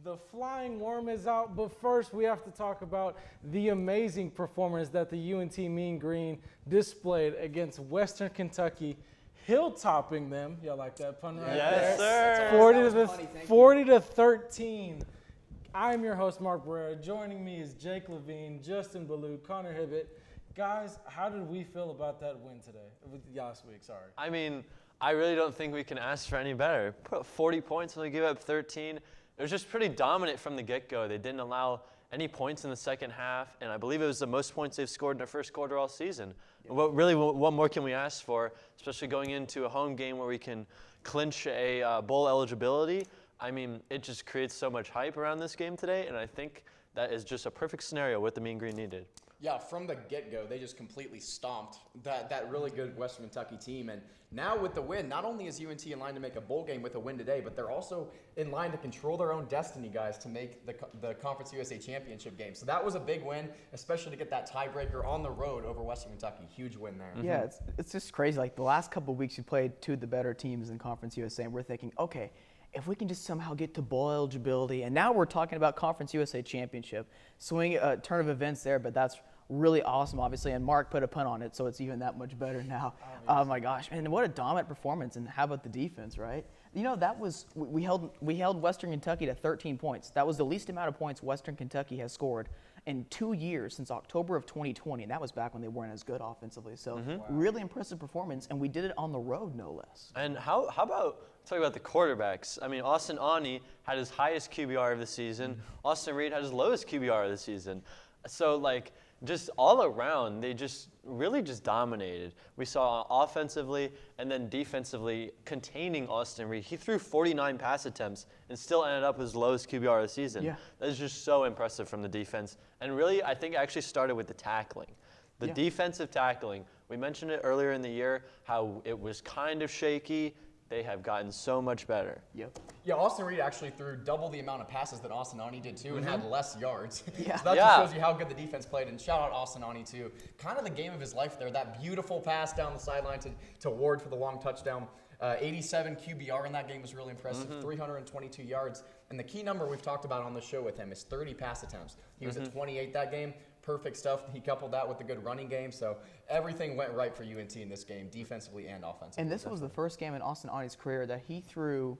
The flying worm is out, but first we have to talk about the amazing performance that the UNT Mean Green displayed against Western Kentucky, hill-topping them. Y'all like that pun right Yes, there? sir. 40 to 13. I'm your host, Marc Barrera. Joining me is Jake Levine, Justin Ballou, Connor Hibbet. Guys, how did we feel about that win today? Last week, sorry. I mean, I really don't think we can ask for any better. Put up 40 points and we give up 13. It was just pretty dominant from the get-go. They didn't allow any points in the second half, and I believe it was the most points they've scored in their first quarter all season. Yeah. What more can we ask for, especially going into a home game where we can clinch a bowl eligibility? I mean, it just creates so much hype around this game today, and I think that is just a perfect scenario what the Mean Green needed. Yeah, from the get-go, they just completely stomped that really good Western Kentucky team. And now with the win, not only is UNT in line to make a bowl game with a win today, but they're also in line to control their own destiny, guys, to make the Conference USA Championship game. So that was a big win, especially to get that tiebreaker on the road over Western Kentucky. Huge win there. Mm-hmm. Yeah, it's just crazy. Like the last couple of weeks, we played two of the better teams in Conference USA, and we're thinking, okay, if we can just somehow get to bowl eligibility, and now we're talking about Conference USA Championship, swing a turn of events there, but that's really awesome, obviously, and Mark put a pun on it, so it's even that much better now. Oh my gosh, and what a dominant performance, and how about the defense, right? You know, that was, we held Western Kentucky to 13 points. That was the least amount of points Western Kentucky has scored in 2 years since October of 2020, and that was back when they weren't as good offensively. So really impressive performance, and we did it on the road, no less. And how about talk about the quarterbacks? I mean, Austin Aune had his highest QBR of the season. Austin Reed had his lowest QBR of the season. So, like, just all around, they just really just dominated. We saw offensively and then defensively containing Austin Reed. He threw 49 pass attempts and still ended up with his lowest QBR of the season. Yeah. That is just so impressive from the defense. And really, I think it actually started with the tackling. The defensive tackling. We mentioned it earlier in the year, how it was kind of shaky. They have gotten so much better. Yep. Yeah, Austin Reed actually threw double the amount of passes that Austin Aune did too, and had less yards. Yeah. So that just shows you how good the defense played. And shout out Austin Aune too. Kind of the game of his life there. That beautiful pass down the sideline to Ward for the long touchdown. 87 QBR in that game was really impressive. 322 yards. And the key number we've talked about on the show with him is 30 pass attempts. He was at 28 that game. Perfect stuff. He coupled that with a good running game. So everything went right for UNT in this game, defensively and offensively. And this was the first game in Austin Aune's career that he threw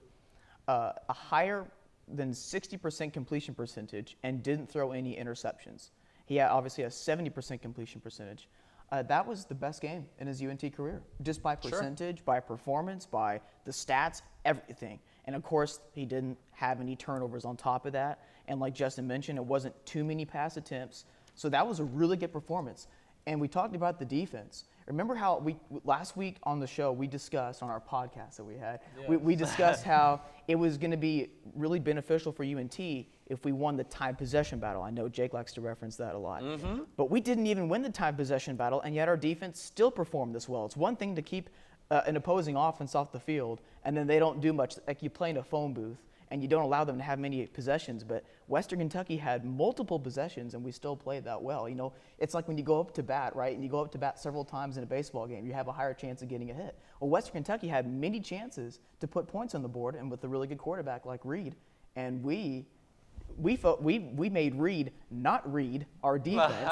a higher than 60% completion percentage and didn't throw any interceptions. He had obviously a 70% completion percentage. That was the best game in his UNT career, just by percentage, by performance, by the stats, everything. And of course, he didn't have any turnovers on top of that. And like Justin mentioned, it wasn't too many pass attempts. So that was a really good performance. And we talked about the defense. Remember how last week on the show we discussed on our podcast that we had, we discussed how it was going to be really beneficial for UNT if we won the time possession battle. I know Jake likes to reference that a lot. But we didn't even win the time possession battle, and yet our defense still performed this well. It's one thing to keep an opposing offense off the field, and then they don't do much, like you play in a phone booth, and you don't allow them to have many possessions. But Western Kentucky had multiple possessions, and we still played that well. You know, it's like when you go up to bat, right, and you go up to bat several times in a baseball game, you have a higher chance of getting a hit. Well, Western Kentucky had many chances to put points on the board, and with a really good quarterback like Reed, and we made Reed not read our defense.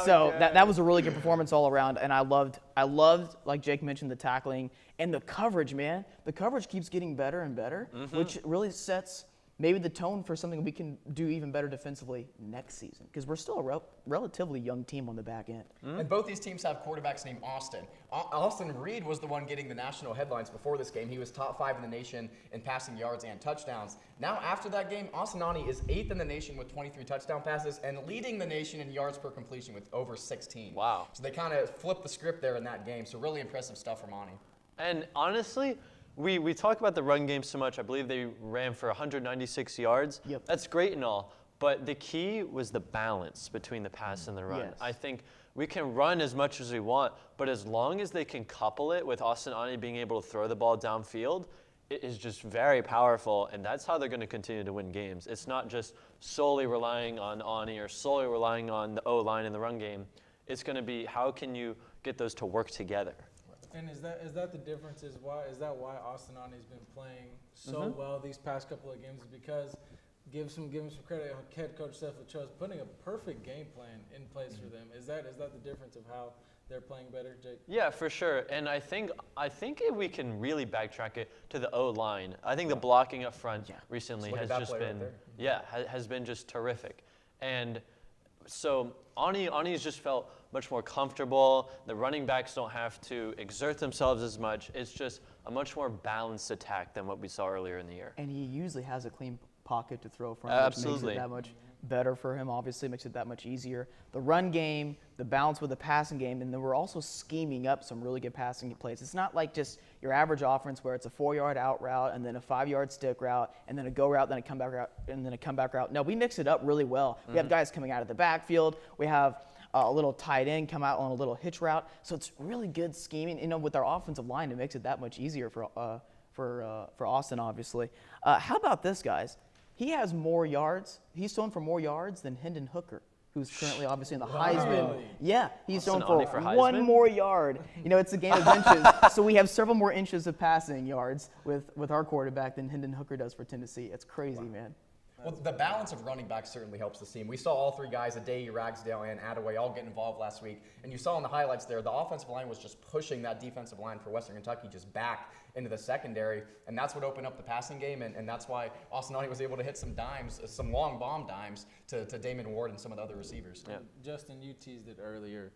So that was a really good performance all around, and I loved, like Jake mentioned, the tackling and the coverage, man. The coverage keeps getting better and better, which really sets maybe the tone for something we can do even better defensively next season, because we're still a relatively young team on the back end. And both these teams have quarterbacks named Austin. Austin Reed was the one getting the national headlines before this game. He was top 5 in the nation in passing yards and touchdowns. Now after that game, Austin Aune is 8th in the nation with 23 touchdown passes and leading the nation in yards per completion with over 16. Wow. So they kind of flipped the script there in that game. So really impressive stuff from Aune. And honestly, we talk about the run game so much. I believe they ran for 196 yards. Yep. That's great and all, but the key was the balance between the pass and the run. Yes. I think we can run as much as we want, but as long as they can couple it with Austin Aune being able to throw the ball downfield, it is just very powerful, and that's how they're going to continue to win games. It's not just solely relying on Aune or solely relying on the O-line in the run game. It's going to be how can you get those to work together. And is that the difference? Is that why Austin Aune has been playing so well these past couple of games? Because give him some credit. Head coach Seth Lachose putting a perfect game plan in place for them. Is that the difference of how they're playing better, Jake? Yeah, for sure. And I think if we can really backtrack it to the O-line. I think the blocking up front recently has just been has been just terrific. And so Ani's just felt much more comfortable. The running backs don't have to exert themselves as much. It's just a much more balanced attack than what we saw earlier in the year. And he usually has a clean pocket to throw from, Absolutely. which makes it that much better for him. Obviously, makes it that much easier. The run game, the balance with the passing game, and then we're also scheming up some really good passing plays. It's not like just your average offense where it's a 4-yard out route and then a 5-yard stick route and then a go route, then a comeback route, and then a comeback route. No, we mix it up really well. We have guys coming out of the backfield. We have a little tight end come out on a little hitch route. So it's really good scheming. You know, with our offensive line, it makes it that much easier for Austin, obviously. How about this, guys? He has more yards. He's thrown for more yards than Hendon Hooker, who's currently obviously in the Heisman. Really? Yeah, he's thrown Austin for Aune for one Heisman? more yard. You know, it's a game of inches. So we have several more inches of passing yards with our quarterback than Hendon Hooker does for Tennessee. It's crazy, man. Well, the balance of running backs certainly helps the team. We saw all three guys, Adeye, Ragsdale, and Attaway, all get involved last week. And you saw in the highlights there, the offensive line was just pushing that defensive line for Western Kentucky just back into the secondary. And that's what opened up the passing game. And that's why Austin Aune was able to hit some dimes, some long bomb dimes to Damon Ward and some of the other receivers. Yeah. Justin, you teased it earlier.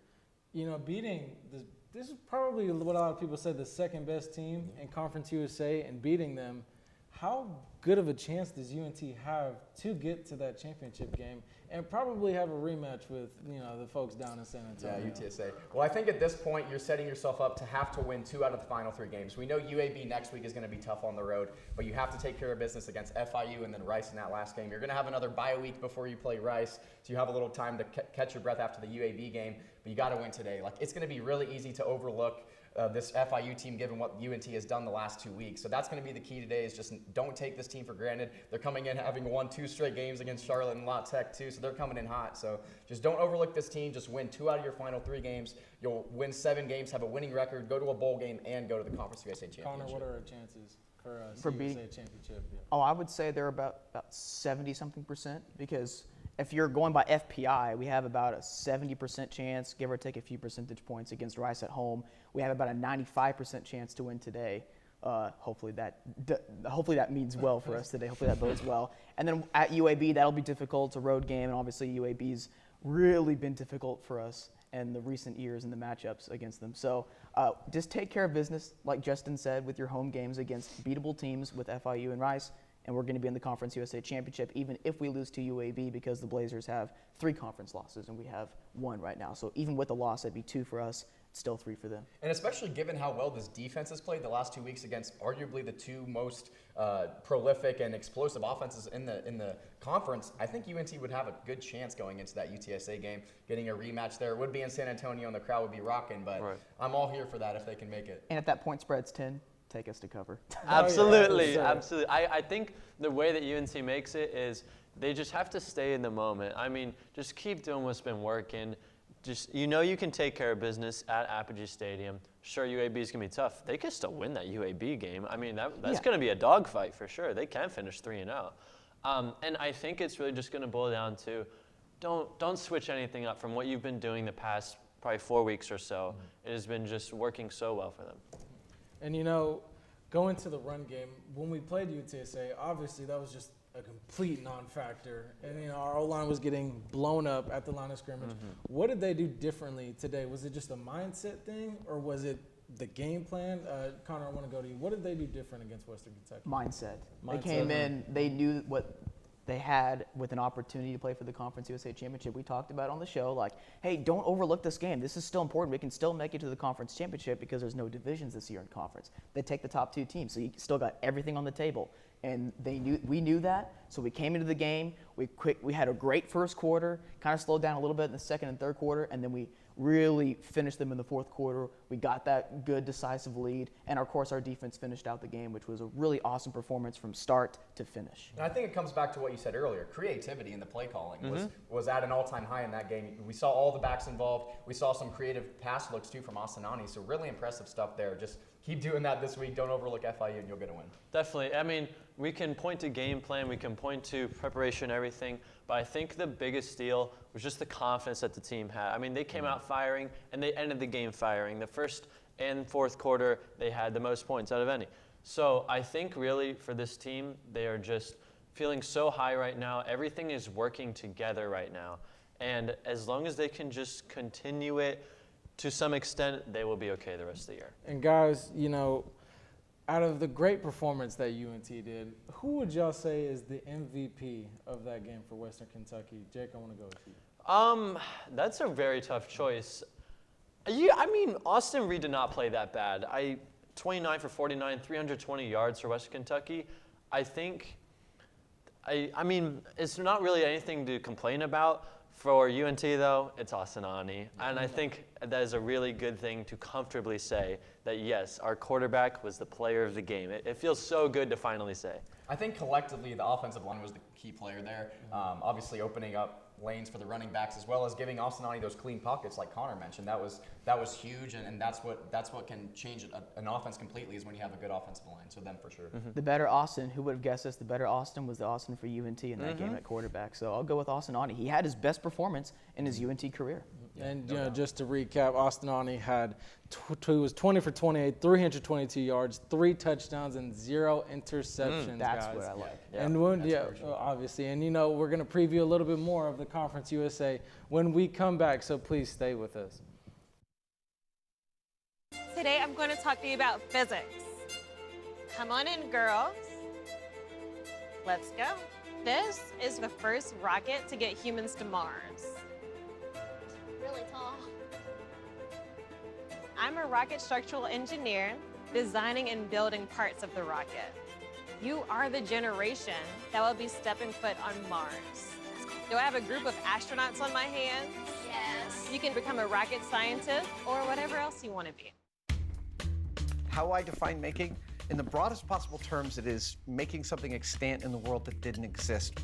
You know, beating this is probably what a lot of people said the second best team in Conference USA, and beating them. How good of a chance does UNT have to get to that championship game and probably have a rematch with, you know, the folks down in San Antonio? Yeah, UTSA. Well, I think at this point you're setting yourself up to have to win 2 out of the final 3 games. We know UAB next week is going to be tough on the road, but you have to take care of business against FIU and then Rice in that last game. You're going to have another bye week before you play Rice, so you have a little time to catch your breath after the UAB game, but you got to win today. Like, it's going to be really easy to overlook this FIU team given what UNT has done the last 2 weeks. So that's going to be the key today, is just don't take this team for granted. They're coming in having won 2 straight games against Charlotte and La Tech too, so they're coming in hot. So just don't overlook this team. Just win 2 out of your final 3 games. You'll win 7 games, have a winning record, go to a bowl game, and go to the Conference USA Championship. Connor, what are our chances for For USA beating- championship? Yeah. Oh, I would say they're about 70-something%, because if you're going by FPI, we have about a 70% chance, give or take a few percentage points, against Rice at home. We have about a 95% chance to win today. Hopefully that means well for us today. Hopefully that bodes well. And then at UAB, that'll be difficult. It's a road game, and obviously UAB's really been difficult for us in the recent years in the matchups against them. So just take care of business, like Justin said, with your home games against beatable teams with FIU and Rice. And we're going to be in the Conference USA Championship, even if we lose to UAB, because the Blazers have 3 conference losses and we have 1 right now. So even with a loss, that'd be 2 for us, still 3 for them. And especially given how well this defense has played the last 2 weeks against arguably the 2 most prolific and explosive offenses in the conference, I think UNT would have a good chance going into that UTSA game, getting a rematch there. It would be in San Antonio and the crowd would be rocking, but I'm all here for that if they can make it. And if that point spread's 10, take us to cover. Absolutely, yeah, absolutely. I think the way that UNC makes it is they just have to stay in the moment. I mean, just keep doing what's been working. Just, you know, you can take care of business at Apogee Stadium. Sure, UAB is going to be tough. They can still win that UAB game. I mean, that's going to be a dogfight for sure. They can finish 3-0. And I think it's really just going to boil down to don't switch anything up from what you've been doing the past probably 4 weeks or so. It has been just working so well for them. And, you know, going to the run game, when we played UTSA, obviously that was just a complete non-factor. And, you know, our O-line was getting blown up at the line of scrimmage. What did they do differently today? Was it just a mindset thing, or was it the game plan? Connor, I want to go to you. What did they do different against Western Kentucky? Mindset. They Mindset. came in, they knew what they had with an opportunity to play for the Conference USA Championship. We talked about on the show, like, hey, don't overlook this game. This is still important. We can still make it to the Conference Championship because there's no divisions this year in conference. They take the top 2 teams, so you still got everything on the table. And we knew that, so we came into the game. We had a great first quarter, kind of slowed down a little bit in the second and third quarter, and then we really finished them in the fourth quarter. We got that good, decisive lead, and of course our defense finished out the game, which was a really awesome performance from start to finish. And I think it comes back to what you said earlier. Creativity in the play calling was at an all-time high in that game. We saw all the backs involved. We saw some creative pass looks, too, from Austin Aune, so really impressive stuff there. Just keep doing that this week. Don't overlook FIU, and you'll get a win. Definitely. I mean, we can point to game plan, we can point to preparation, everything, but I think the biggest deal was just the confidence that the team had. I mean, they came out firing, and they ended the game firing. The first and fourth quarter, they had the most points out of any. So I think really for this team, they are just feeling so high right now. Everything is working together right now. And as long as they can just continue it to some extent, they will be okay the rest of the year. And guys, you know, out of the great performance that UNT did, who would y'all say is the MVP of that game for Western Kentucky? Jake, I want to go with you. That's a very tough choice. Yeah, I mean, Austin Reed did not play that bad. 29 for 49, 320 yards for Western Kentucky. I mean, it's not really anything to complain about. For UNT, though, it's Austin Ani. And I think that is a really good thing to comfortably say that, yes, our quarterback was the player of the game. It feels so good to finally say. I think collectively the offensive line was the key player there. Obviously opening up lanes for the running backs as well as giving Austin Ani those clean pockets like Connor mentioned. That was huge, and that's what can change an offense completely is when you have a good offensive line. So them for sure. Mm-hmm. The better Austin, who would have guessed this? The better Austin was the Austin for UNT in that game at quarterback. So I'll go with Austin Ani. He had his best performance in his UNT career. And just to recap, Austin Ani had he was 20 for 28, 322 yards, 3 touchdowns, and 0 interceptions. That's guys. what I like. Yeah, and obviously, and we're going to preview a little bit more of the Conference USA when we come back. So please stay with us. Today I'm going to talk to you about physics. Come on in, girls. Let's go. This is the first rocket to get humans to Mars. Really tall. I'm a rocket structural engineer, designing and building parts of the rocket. You are the generation that will be stepping foot on Mars. Do I have a group of astronauts on my hands? Yes. You can become a rocket scientist or whatever else you want to be. How I define making, in the broadest possible terms, it is making something extant in the world that didn't exist.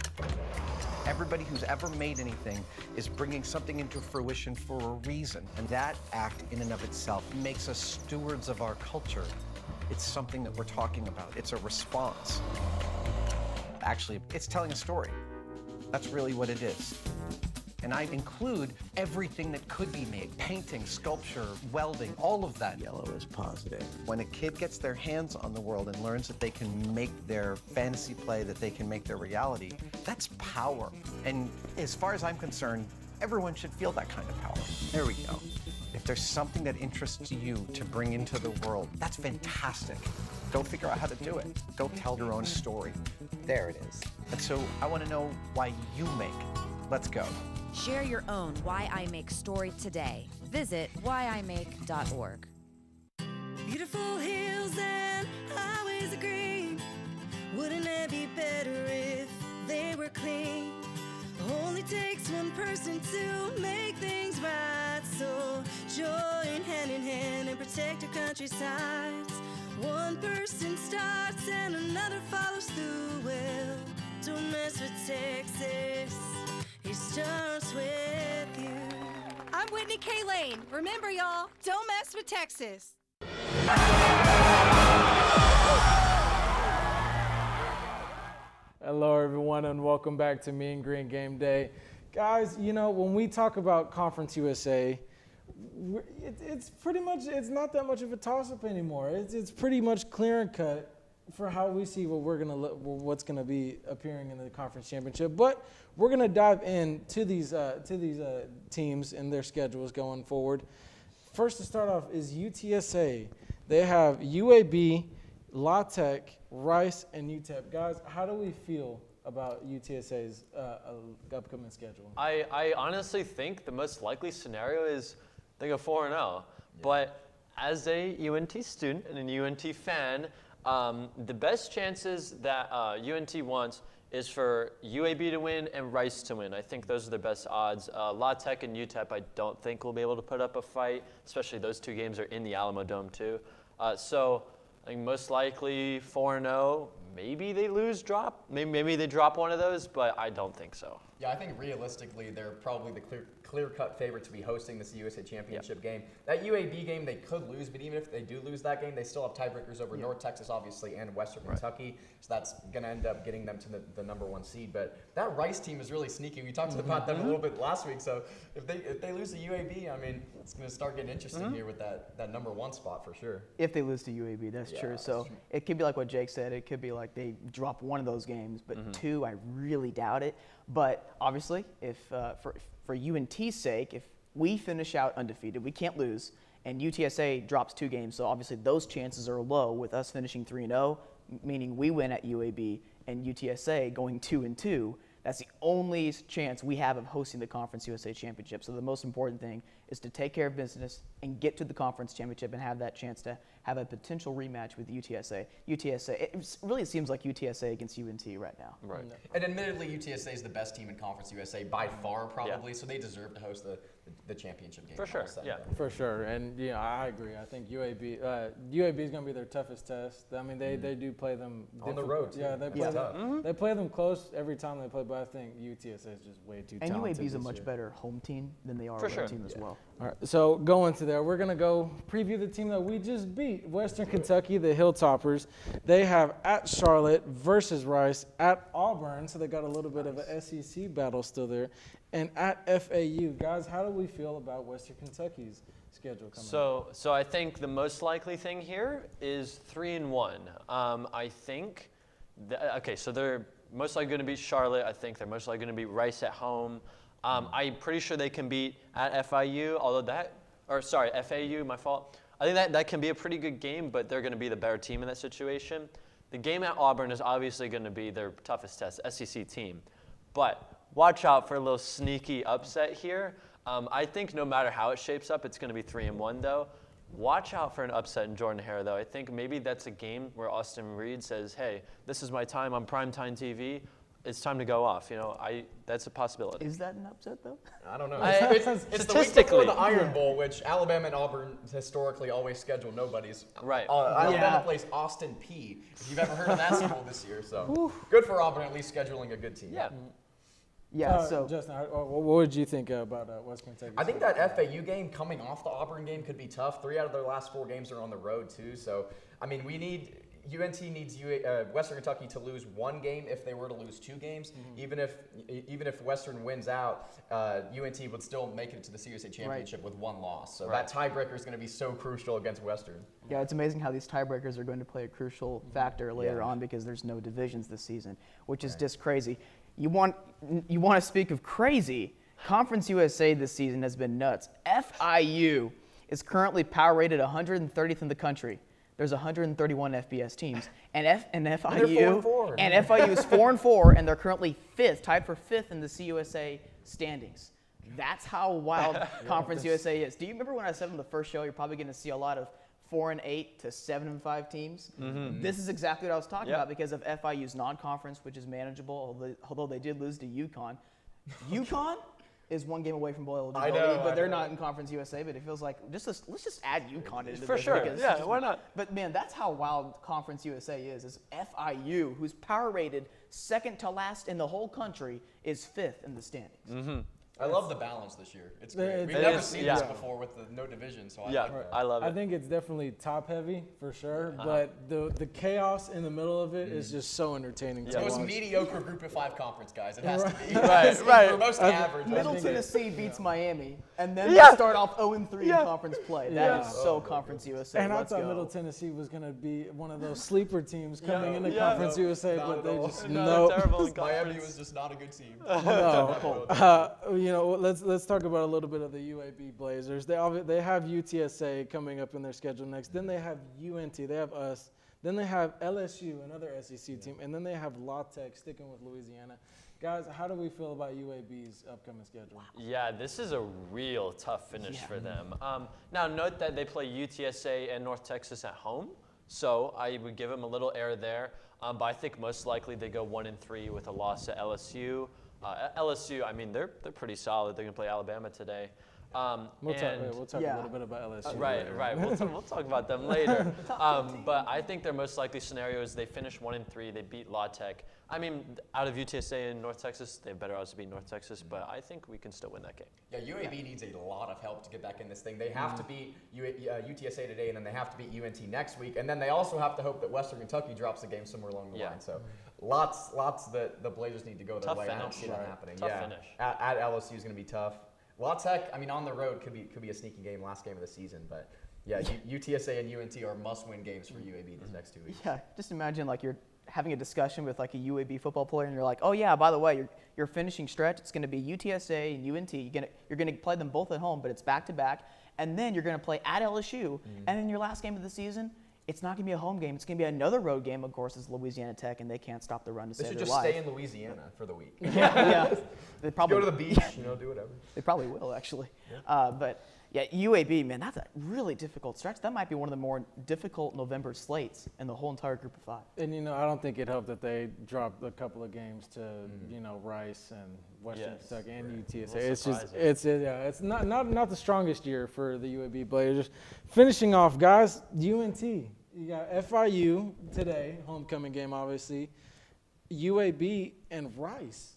Everybody who's ever made anything is bringing something into fruition for a reason, and that act in and of itself makes us stewards of our culture. It's something that we're talking about. It's a response. Actually, it's telling a story. That's really what it is. And I include everything that could be made: painting, sculpture, welding, all of that. Yellow is positive. When a kid gets their hands on the world and learns that they can make their fantasy play, that they can make their reality, that's power. And as far as I'm concerned, everyone should feel that kind of power. There we go. If there's something that interests you to bring into the world, that's fantastic. Go figure out how to do it. Go tell your own story. There it is. And so I want to know why you make. Let's go. Share your own Why I Make story today. Visit whyimake.org. Beautiful hills and highways of green. Wouldn't it be better if they were clean? Only takes one person to make things right. So join hand in hand and protect our countrysides. One person starts and another follows through. Well, don't mess with Texas. It starts with you. I'm Whitney K. Lane. Remember, y'all, don't mess with Texas. Hello, everyone, and welcome back to Mean Green Game Day. Guys, when we talk about Conference USA, it's pretty much, it's not that much of a toss-up anymore. It's pretty much clear and cut for how we see what's gonna be appearing in the conference championship. But we're gonna dive into these teams and their schedules going forward. First to start off is UTSA. They have UAB, La Tech, Rice, and UTEP. Guys, how do we feel about UTSA's upcoming schedule? I honestly think the most likely scenario is they go 4-0. Yeah. But as a UNT student and a UNT fan, the best chances that UNT wants is for UAB to win and Rice to win. I think those are the best odds. La Tech and UTEP I don't think will be able to put up a fight, especially those two games are in the Alamo Dome too. So I think most likely 4-0. Maybe they drop. Maybe they drop one of those, but I don't think so. Yeah, I think realistically, they're probably the clear-cut favorite to be hosting this USA Championship game. That UAB game they could lose, but even if they do lose that game, they still have tiebreakers over North Texas, obviously, and Western Kentucky. So that's going to end up getting them to the number 1 seed. But that Rice team is really sneaky. We talked about them a little bit last week. So if they lose to UAB, I mean, it's going to start getting interesting here with that number 1 spot for sure. If they lose to UAB, that's true. So it could be like what Jake said. It could be like they drop one of those games, but 2, I really doubt it. But obviously, if for UNT's sake, if we finish out undefeated, we can't lose, and UTSA drops 2 games, so obviously those chances are low with us finishing 3-0, meaning we win at UAB, and UTSA going 2-2. That's the only chance we have of hosting the Conference USA Championship. So the most important thing is to take care of business and get to the Conference Championship and have that chance to have a potential rematch with UTSA. It really seems like UTSA against UNT right now. Right. And admittedly, UTSA is the best team in Conference USA by far, probably, so they deserve to host the championship game. For sure, yeah. For sure, and I agree. I think UAB is going to be their toughest test. I mean, they do play them on the road. Too. Yeah, they play them close every time they play, but I think UTSA is just way too talented. And UAB is a this much year. better home team than they are a road team as well. All right, so going to there, we're going to go preview the team that we just beat, Western Kentucky, the Hilltoppers. They have at Charlotte versus Rice, at Auburn, so they got a little bit of an SEC battle still there, and at FAU. Guys, how do we feel about Western Kentucky's schedule coming up? So I think the most likely thing here is 3-1. I think, so they're most likely going to beat Charlotte. I think they're most likely going to beat Rice at home. I'm pretty sure they can beat at FIU, FAU, my fault. I think that can be a pretty good game, but they're going to be the better team in that situation. The game at Auburn is obviously going to be their toughest test, SEC team. But watch out for a little sneaky upset here. I think no matter how it shapes up, it's going to be 3-1 though. Watch out for an upset in Jordan-Hare though. I think maybe that's a game where Austin Reed says, hey, this is my time on primetime TV. It's time to go off. That's a possibility. Is that an upset though? I don't know. It's the week before the Iron Bowl, which Alabama and Auburn historically always schedule nobodies. Right. Alabama plays Austin P. If you've ever heard of that school this year, so good for Auburn at least scheduling a good team. Yeah. Yeah. So Justin, what did you think about Western Kentucky? I think that FAU game coming off the Auburn game could be tough. 3 out of their last 4 games are on the road too. So I mean, UNT needs Western Kentucky to lose 1 game if they were to lose 2 games. Even if Western wins out, UNT would still make it to the CUSA Championship with 1 loss. So that tiebreaker is going to be so crucial against Western. yeah, it's amazing how these tiebreakers are going to play a crucial factor later on because there's no divisions this season, which is just crazy. You want to speak of crazy? Conference USA this season has been nuts. FIU is currently power rated 130th in the country. There's 131 FBS teams, and FIU is 4-4, and they're currently 5th, tied for 5th in the CUSA standings. That's how wild Conference USA is. Do you remember when I said on the first show you're probably going to see a lot of 4-8 to 7-5 teams? This is exactly what I was talking about because of FIU's non-conference, which is manageable, although they did lose to UConn. UConn is 1 game away from bowl eligibility, but they're not in Conference USA. But it feels like let's just add UConn into this. For sure, why not? But man, that's how wild Conference USA is FIU, who's power rated 2nd to last in the whole country, is 5th in the standings. I love the balance this year. It's great. We've It never is, seen yeah. this before with the no division, so I like that. I love it. I think it's definitely top heavy for sure, but the chaos in the middle of it is just so entertaining to The most watch. mediocre Group of 5 conference, guys. It has to be. Right. For most average. Middle Tennessee beats Miami, and then Yeah. they start off 0-3 in conference play. That is so Conference USA. And I Let's thought go. Middle Tennessee was going to be one of those sleeper teams coming into Yeah. Conference USA, Not but at they all. just No, no. terrible in Miami conference. was just not a good team. No. Let's talk about a little bit of the UAB Blazers. They have UTSA coming up in their schedule next. Then they have UNT. They have us. Then they have LSU, another SEC team, and then they have La Tech sticking with Louisiana. Guys, how do we feel about UAB's upcoming schedule? Yeah, this is a real tough finish for them. Now, note that they play UTSA and North Texas at home, so I would give them a little air there. But I think most likely they go 1-3 with a loss to LSU. LSU, I mean, they're pretty solid. They're going to play Alabama today. We'll talk a little bit about LSU. Right. We'll talk about them later. But I think their most likely scenario is they finish 1-3. They beat La Tech. I mean, out of UTSA and North Texas, they have better odds to beat North Texas. But I think we can still win that game. Yeah, UAB needs a lot of help to get back in this thing. They have to beat UTSA today, and then they have to beat UNT next week, and then they also have to hope that Western Kentucky drops a game somewhere along the line. So lots that the Blazers need to go their way. I don't see that happening. Tough finish. At LSU is going to be tough. La Tech, I mean, on the road could be a sneaky game, last game of the season, but yeah, UTSA and UNT are must-win games for UAB these next 2 weeks. Yeah, just imagine like you're having a discussion with like a UAB football player, and you're like, oh yeah, by the way, your finishing stretch, it's going to be UTSA and UNT. You're going to play them both at home, but it's back to back, and then you're going to play at LSU, and then your last game of the season, it's not going to be a home game. It's going to be another road game. Of course, it's Louisiana Tech, and they can't stop the run to save their life. They should just stay in Louisiana for the week. Yeah. They probably go to the beach, do whatever. They probably will, actually. But yeah, UAB, man, that's a really difficult stretch. That might be one of the more difficult November slates in the whole entire group of 5. And, I don't think it helped that they dropped a couple of games to, Rice and Western Kentucky and UTSA. It's not the strongest year for the UAB players. Just finishing off, guys, UNT. You got FIU today, homecoming game, obviously. UAB and Rice.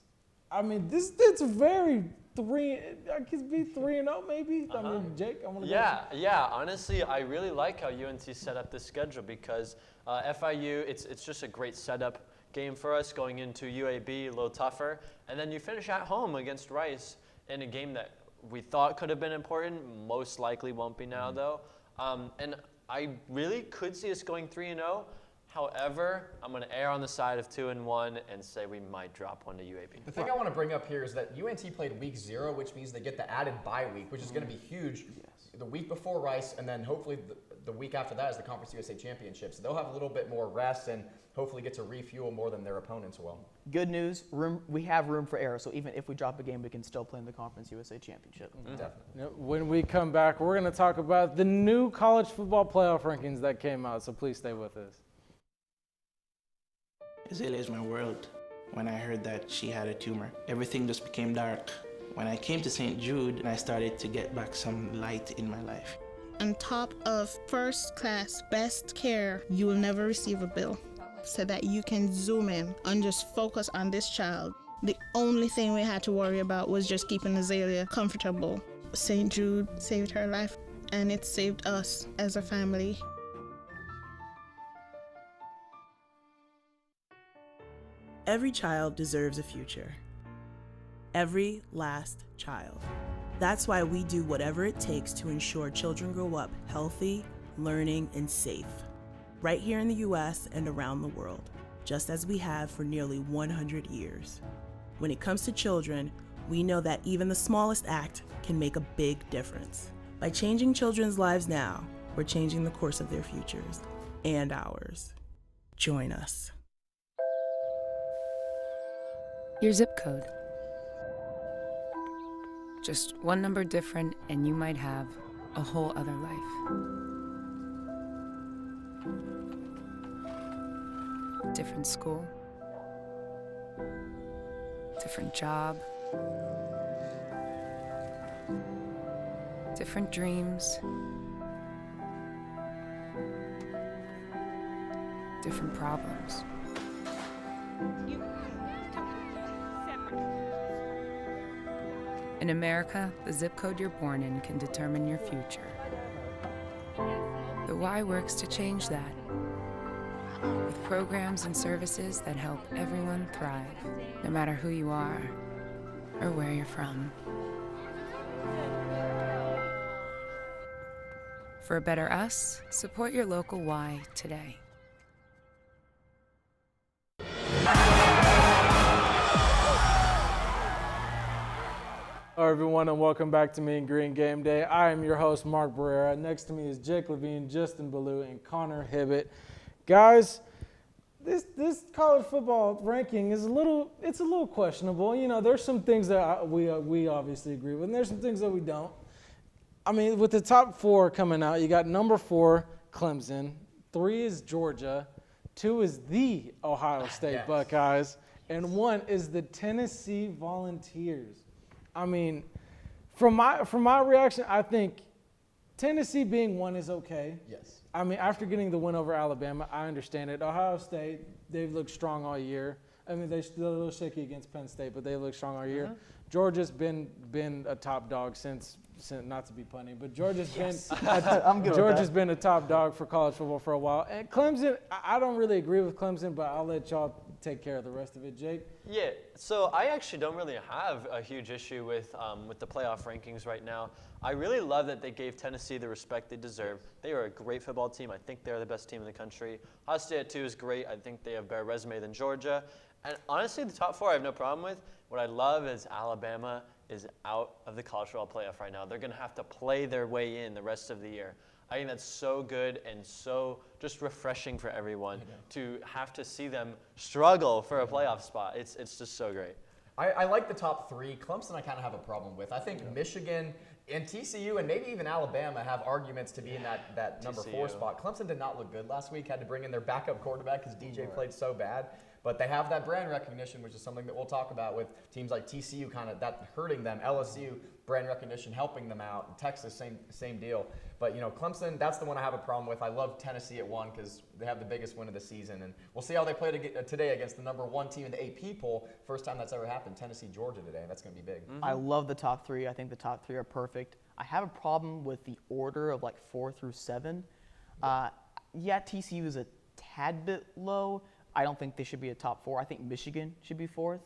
I mean, it's very I could be 3-0 maybe. I mean, Jake, I want to go. Yeah. Honestly, I really like how UNT set up this schedule because FIU, it's just a great setup game for us going into UAB, a little tougher, and then you finish at home against Rice in a game that we thought could have been important, most likely won't be now though. And I really could see us going 3-0. However, I'm going to err on the side of 2-1 and say we might drop one to UAB. The thing I want to bring up here is that UNT played week 0, which means they get the added bye week, which is going to be huge. The week before Rice, and then hopefully the week after that is the Conference USA Championship. So they'll have a little bit more rest and hopefully get to refuel more than their opponents will. Good news, we have room for error. So even if we drop a game, we can still play in the Conference USA Championship. Definitely. When we come back, we're going to talk about the new college football playoff rankings that came out. So please stay with us. Azalea is my world. When I heard that she had a tumor, everything just became dark. When I came to St. Jude, I started to get back some light in my life. On top of first-class, best care, you will never receive a bill, so that you can zoom in and just focus on this child. The only thing we had to worry about was just keeping Azalea comfortable. St. Jude saved her life, and it saved us as a family. Every child deserves a future. Every last child. That's why we do whatever it takes to ensure children grow up healthy, learning, and safe. Right here in the US and around the world, just as we have for nearly 100 years. When it comes to children, we know that even the smallest act can make a big difference. By changing children's lives now, we're changing the course of their futures and ours. Join us. Your zip code. Just one number different, and you might have a whole other life. Different school, different job, different dreams, different problems. In America, the zip code you're born in can determine your future. The Y works to change that, with programs and services that help everyone thrive, no matter who you are or where you're from. For a better us, support your local Y today. Hello, everyone, and welcome back to Mean Green Game Day. I am your host, Marc Barrera. Next to me is Jake Levine, Justin Ballou, and Connor Hibbet. Guys, this college football ranking is a little questionable. You know, there's some things that we obviously agree with, and there's some things that we don't. I mean, with the top 4 coming out, you got number 4, Clemson. 3 is Georgia. 2 is the Ohio State Buckeyes. And 1 is the Tennessee Volunteers. I mean, From my reaction, I think Tennessee being 1 is okay. Yes. I mean, after getting the win over Alabama, I understand it. Ohio State, they've looked strong all year. I mean, they're still a little shaky against Penn State, but they look strong all year. Georgia's been a top dog since not to be punny, but Georgia's been a top dog for college football for a while. And Clemson, I don't really agree with Clemson, but I'll let y'all take care of the rest of it. Jake? Yeah, so I actually don't really have a huge issue with the playoff rankings right now. I really love that they gave Tennessee the respect they deserve. They are a great football team. I think they're the best team in the country. Ohio State at 2 is great. I think they have a better resume than Georgia. And honestly, the top 4 I have no problem with. What I love is Alabama is out of the college football playoff right now. They're going to have to play their way in the rest of the year. I think that's so good and so just refreshing for everyone to have to see them struggle for a playoff spot. It's just so great. I like the top 3. Clemson I kind of have a problem with. I think Michigan and TCU and maybe even Alabama have arguments to be in that number 4 spot. Clemson did not look good last week, had to bring in their backup quarterback because DJ played so bad. But they have that brand recognition, which is something that we'll talk about with teams like TCU kind of that hurting them, LSU, brand recognition helping them out, Texas, same deal. But, Clemson, that's the one I have a problem with. I love Tennessee at 1 because they have the biggest win of the season. And we'll see how they play today against the number 1 team in the AP poll. First time that's ever happened, Tennessee, Georgia today. That's going to be big. I love the top 3. I think the top 3 are perfect. I have a problem with the order of 4 through 7. TCU is a tad bit low. I don't think they should be a top 4. I think Michigan should be 4th.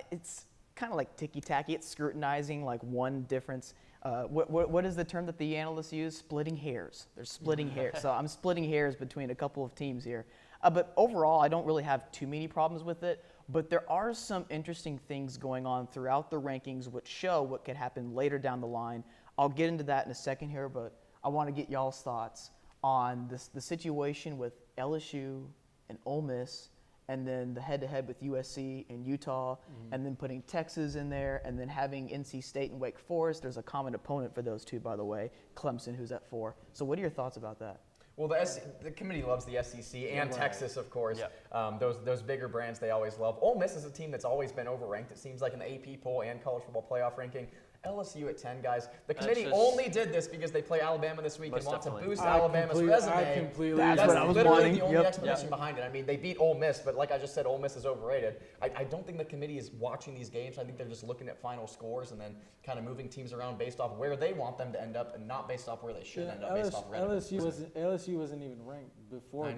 It's kind of like ticky-tacky. It's scrutinizing one difference. What is the term that the analysts use? Splitting hairs. They're splitting hairs. So I'm splitting hairs between a couple of teams here. But overall, I don't really have too many problems with it. But there are some interesting things going on throughout the rankings which show what could happen later down the line. I'll get into that in a second here, but I want to get y'all's thoughts on the situation with LSU and Ole Miss, and then the head-to-head with USC and Utah, and then putting Texas in there, and then having NC State and Wake Forest. There's a common opponent for those two, by the way, Clemson, who's at 4. So what are your thoughts about that? Well, the committee loves the SEC and Texas, of course. Yep. Those bigger brands they always love. Ole Miss is a team that's always been overranked. It seems like in the AP poll and college football playoff ranking. LSU at 10, guys. The committee only did this because they play Alabama this week and want to boost Alabama's resume. That's what I was literally wanting. the only explanation behind it. I mean, they beat Ole Miss, but like I just said, Ole Miss is overrated. I don't think the committee is watching these games. I think they're just looking at final scores and then kind of moving teams around based off where they want them to end up and not based off where they should end up based off LSU wasn't even ranked before the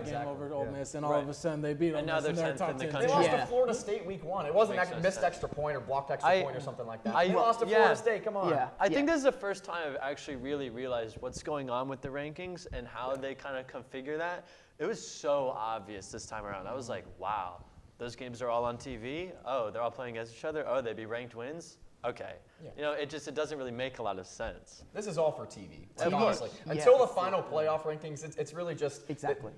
game over Ole Miss, and all of a sudden they beat Ole Miss. And now they're 10th in the country. They lost to Florida State week 1. It wasn't a missed extra point or blocked extra point or something like that. They lost to Florida State. Come on. I think this is the first time I've actually really realized what's going on with the rankings and how they kind of configure that. It was so obvious this time around. I was like, wow, those games are all on TV? Oh, they're all playing against each other? Oh, they'd be ranked wins? Okay. Yeah. It doesn't really make a lot of sense. This is all for TV. Honestly. Until the final playoff rankings, it's really just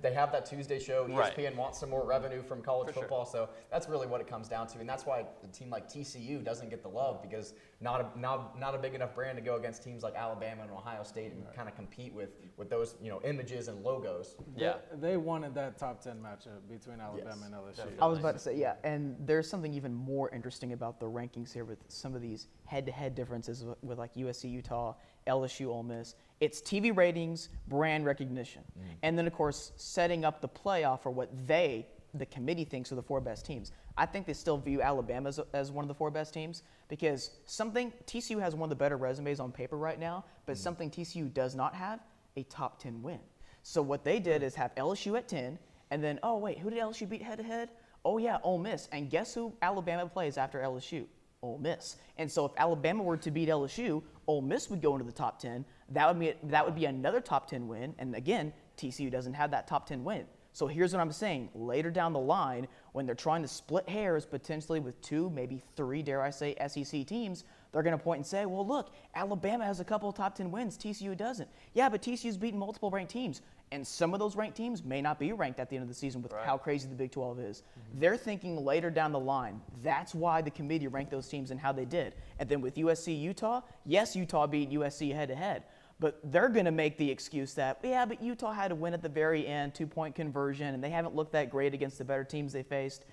they have that Tuesday show. ESPN wants some more revenue from college football, so that's really what it comes down to. And that's why a team like TCU doesn't get the love because not a big enough brand to go against teams like Alabama and Ohio State and kind of compete with those images and logos. Yeah. They wanted that top 10 matchup between Alabama and LSU. Definitely. I was about to say, and there's something even more interesting about the rankings here with some of these head-to-head differences with like USC, Utah, LSU, Ole Miss. It's TV ratings, brand recognition, and then of course setting up the playoff for what the committee thinks are the 4 best teams. I think they still view Alabama as one of the 4 best teams because TCU has one of the better resumes on paper right now, but something TCU does not have, a top 10 win. So what they did is have LSU at 10, and then, oh wait, who did LSU beat head-to-head? Oh yeah, Ole Miss. And guess who Alabama plays after LSU? Ole Miss. And so if Alabama were to beat LSU, Ole Miss would go into the top 10. That would be another top 10 win. And again, TCU doesn't have that top 10 win. So here's what I'm saying. Later down the line, when they're trying to split hairs potentially with 2, maybe 3, dare I say, SEC teams, they're going to point and say, well, look, Alabama has a couple of top 10 wins. TCU doesn't. Yeah, but TCU's beaten multiple ranked teams. And some of those ranked teams may not be ranked at the end of the season with how crazy the Big 12 is. They're thinking later down the line. That's why the committee ranked those teams and how they did. And then with USC, Utah, yes, Utah beat USC head-to-head. But they're going to make the excuse that, but Utah had a win at the very end, 2-point conversion, and they haven't looked that great against the better teams they faced.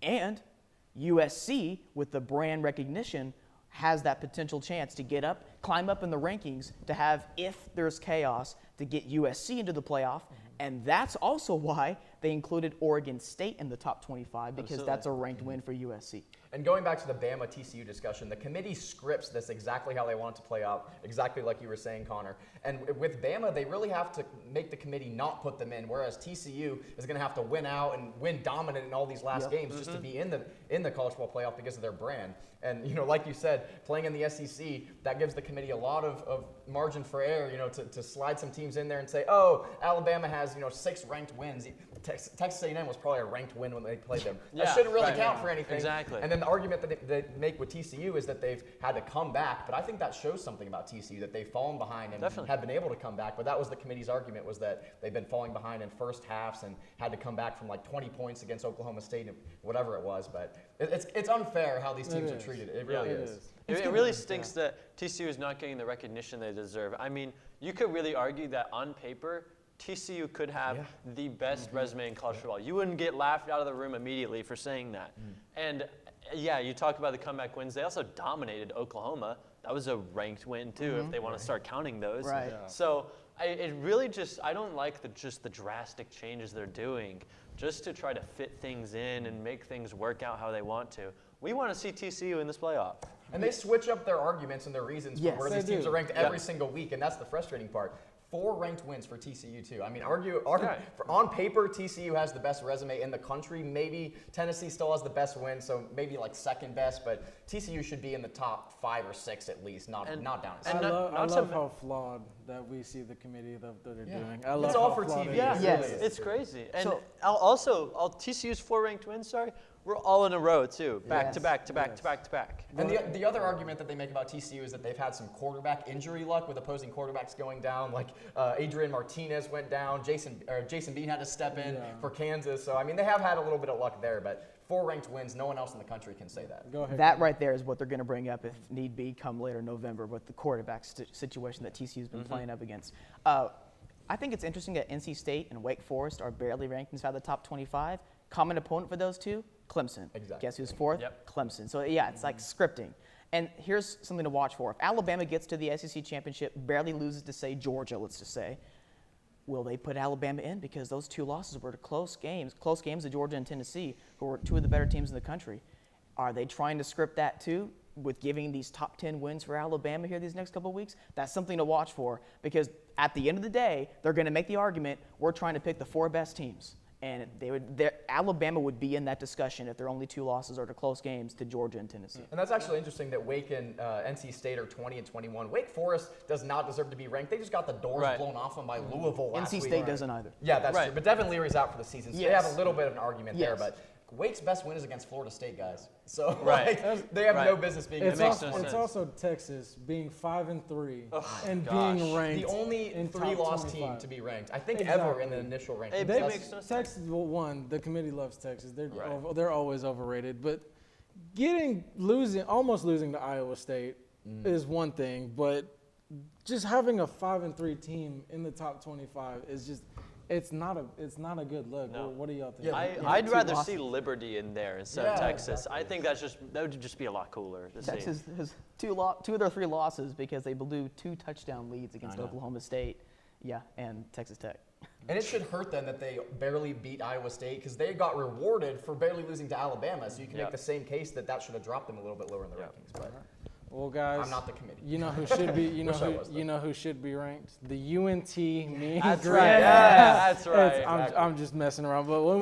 And USC, with the brand recognition, has that potential chance to get up, climb up in the rankings, to have, if there's chaos, to get USC into the playoff. And that's also why they included Oregon State in the top 25, because that's a ranked win for USC. And going back to the Bama-TCU discussion, the committee scripts this exactly how they want it to play out, exactly like you were saying, Connor. And with Bama, they really have to make the committee not put them in, whereas TCU is going to have to win out and win dominant in all these last games just to be in the college football playoff because of their brand. And, you know, like you said, playing in the SEC, that gives the committee a lot of margin for error, you know, to slide some teams in there and say, oh, Alabama has, 6 ranked wins. Texas A&M was probably a ranked win when they played them. That shouldn't really count for anything. Exactly. And then the argument that they make with TCU is that they've had to come back, but I think that shows something about TCU, that they've fallen behind and have been able to come back. But that was the committee's argument, was that they've been falling behind in first halves and had to come back from like 20 points against Oklahoma State, whatever it was. But it's unfair how these teams are treated. It really is. It really stinks that TCU is not getting the recognition they deserve. I mean, you could really argue that on paper, TCU could have the best resume in college football. You wouldn't get laughed out of the room immediately for saying that. And yeah, you talk about the comeback wins. They also dominated Oklahoma. That was a ranked win too, if they want to start counting those. Right. Yeah. So it really just, I don't like the drastic changes they're doing just to try to fit things in and make things work out how they want to. We want to see TCU in this playoff. And they switch up their arguments and their reasons for where these teams are ranked every single week, and that's the frustrating part. 4 ranked wins for TCU too. I mean, on paper, TCU has the best resume in the country. Maybe Tennessee still has the best win, so maybe like second best. But TCU should be in the top 5 or 6 at least, not down. I love how flawed that we see the committee that they're doing. I love it's all how for flawed TV. it is. Yes, it's crazy. And also, all TCU's 4 ranked wins, we're all in a row too, back to back to back to back to back. And the other argument that they make about TCU is that they've had some quarterback injury luck with opposing quarterbacks going down. Like Adrian Martinez went down, Jason Bean had to step in for Kansas. So I mean, they have had a little bit of luck there, but 4 ranked wins, no one else in the country can say that. Go ahead. That right there is what they're going to bring up if need be come later November with the quarterback situation that TCU's been playing up against. I think it's interesting that NC State and Wake Forest are barely ranked inside the top 25. Common opponent for those two, Clemson. Exactly. Guess who's 4th? Clemson. So yeah, it's like scripting. And here's something to watch for. If Alabama gets to the SEC championship, barely loses to, say, Georgia, let's just say, will they put Alabama in? Because those 2 losses were to close games to Georgia and Tennessee, who were 2 of the better teams in the country. Are they trying to script that too, with giving these top 10 wins for Alabama here these next couple of weeks? That's something to watch for, because at the end of the day, they're going to make the argument, we're trying to pick the 4 best teams. And Alabama would be in that discussion if their only 2 losses are to close games to Georgia and Tennessee. And that's actually interesting that Wake and NC State are 20 and 21. Wake Forest does not deserve to be ranked. They just got the doors blown off them by Louisville last week. NC State doesn't either. Yeah, that's true. But Devin Leary's out for the season, so they have a little bit of an argument there. But Wake's best win is against Florida State, guys. So they have no business being. It's also Texas being 5-3 and being ranked. The only 3-loss team to be ranked, I think, ever in the initial ranking. Texas won. The committee loves Texas. They're always overrated. But almost losing to Iowa State is one thing, but just having a 5-3 team in the top 25 is just. It's not a good look. No. What do y'all think? I'd rather see Liberty in there instead of Texas. Exactly. I think that would just be a lot cooler to Texas see. has 2 of their 3 losses because they blew 2 touchdown leads against Oklahoma State, and Texas Tech. And it should hurt them that they barely beat Iowa State, because they got rewarded for barely losing to Alabama. So you can make the same case that should have dropped them a little bit lower in the rankings. But well, guys, I'm not the committee. You know who should be. You know who should be ranked? The UNT Mean That's Green. right. Yeah, that's right. I'm just messing around. But when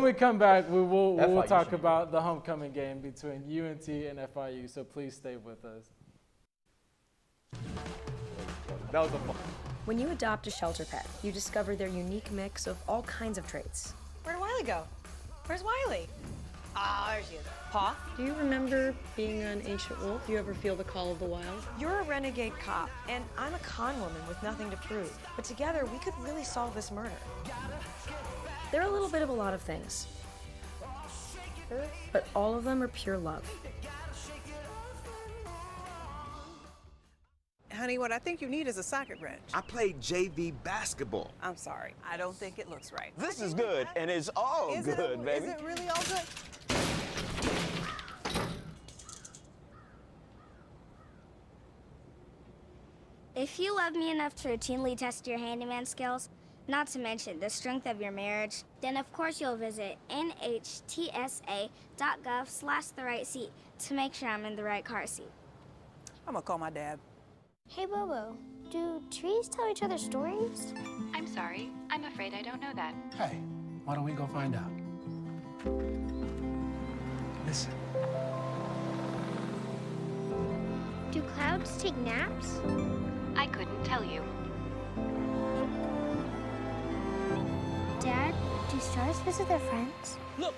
we come back, we will talk about the homecoming game between UNT and FIU. So please stay with us. That was a fun. When you adopt a shelter pet, you discover their unique mix of all kinds of traits. Where'd Wiley go? Where's Wiley? Ah, there she is. Paw? Do you remember being an ancient wolf? Do you ever feel the call of the wild? You're a renegade cop, and I'm a con woman with nothing to prove. But together, we could really solve this murder. They're a little bit of a lot of things, but all of them are pure love. Honey, what I think you need is a socket wrench. I played JV basketball. I'm sorry. I don't think it looks right. This is good, and it's all good, baby. Is it really all good? If you love me enough to routinely test your handyman skills, not to mention the strength of your marriage, then of course you'll visit nhtsa.gov/the-right-seat to make sure I'm in the right car seat. I'm gonna call my dad. Hey, Bobo, do trees tell each other stories? I'm sorry. I'm afraid I don't know that. Hey, why don't we go find out? Listen. Do clouds take naps? I couldn't tell you. Dad, do stars visit their friends? Look!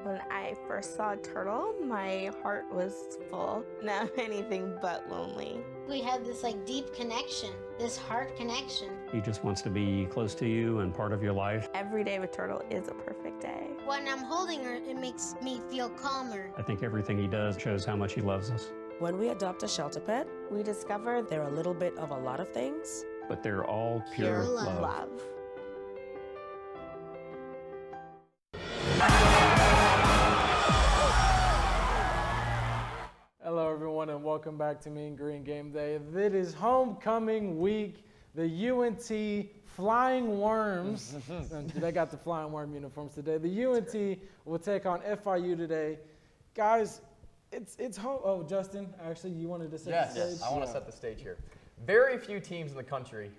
When I first saw a turtle, my heart was full. Now I'm anything but lonely. We have this deep connection, this heart connection. He just wants to be close to you and part of your life. Every day with turtle is a perfect day. When I'm holding her, it makes me feel calmer. I think everything he does shows how much he loves us. When we adopt a shelter pet, we discover they're a little bit of a lot of things. But they're all pure love. Hello, everyone, and welcome back to Mean Green Game Day. It is homecoming week. The UNT Flying Worms, they got the Flying Worm uniforms today. The UNT will take on FIU today. Guys, it's home. Oh, Justin, actually, you wanted to set the stage? Yes, I want to set the stage here. Very few teams in the country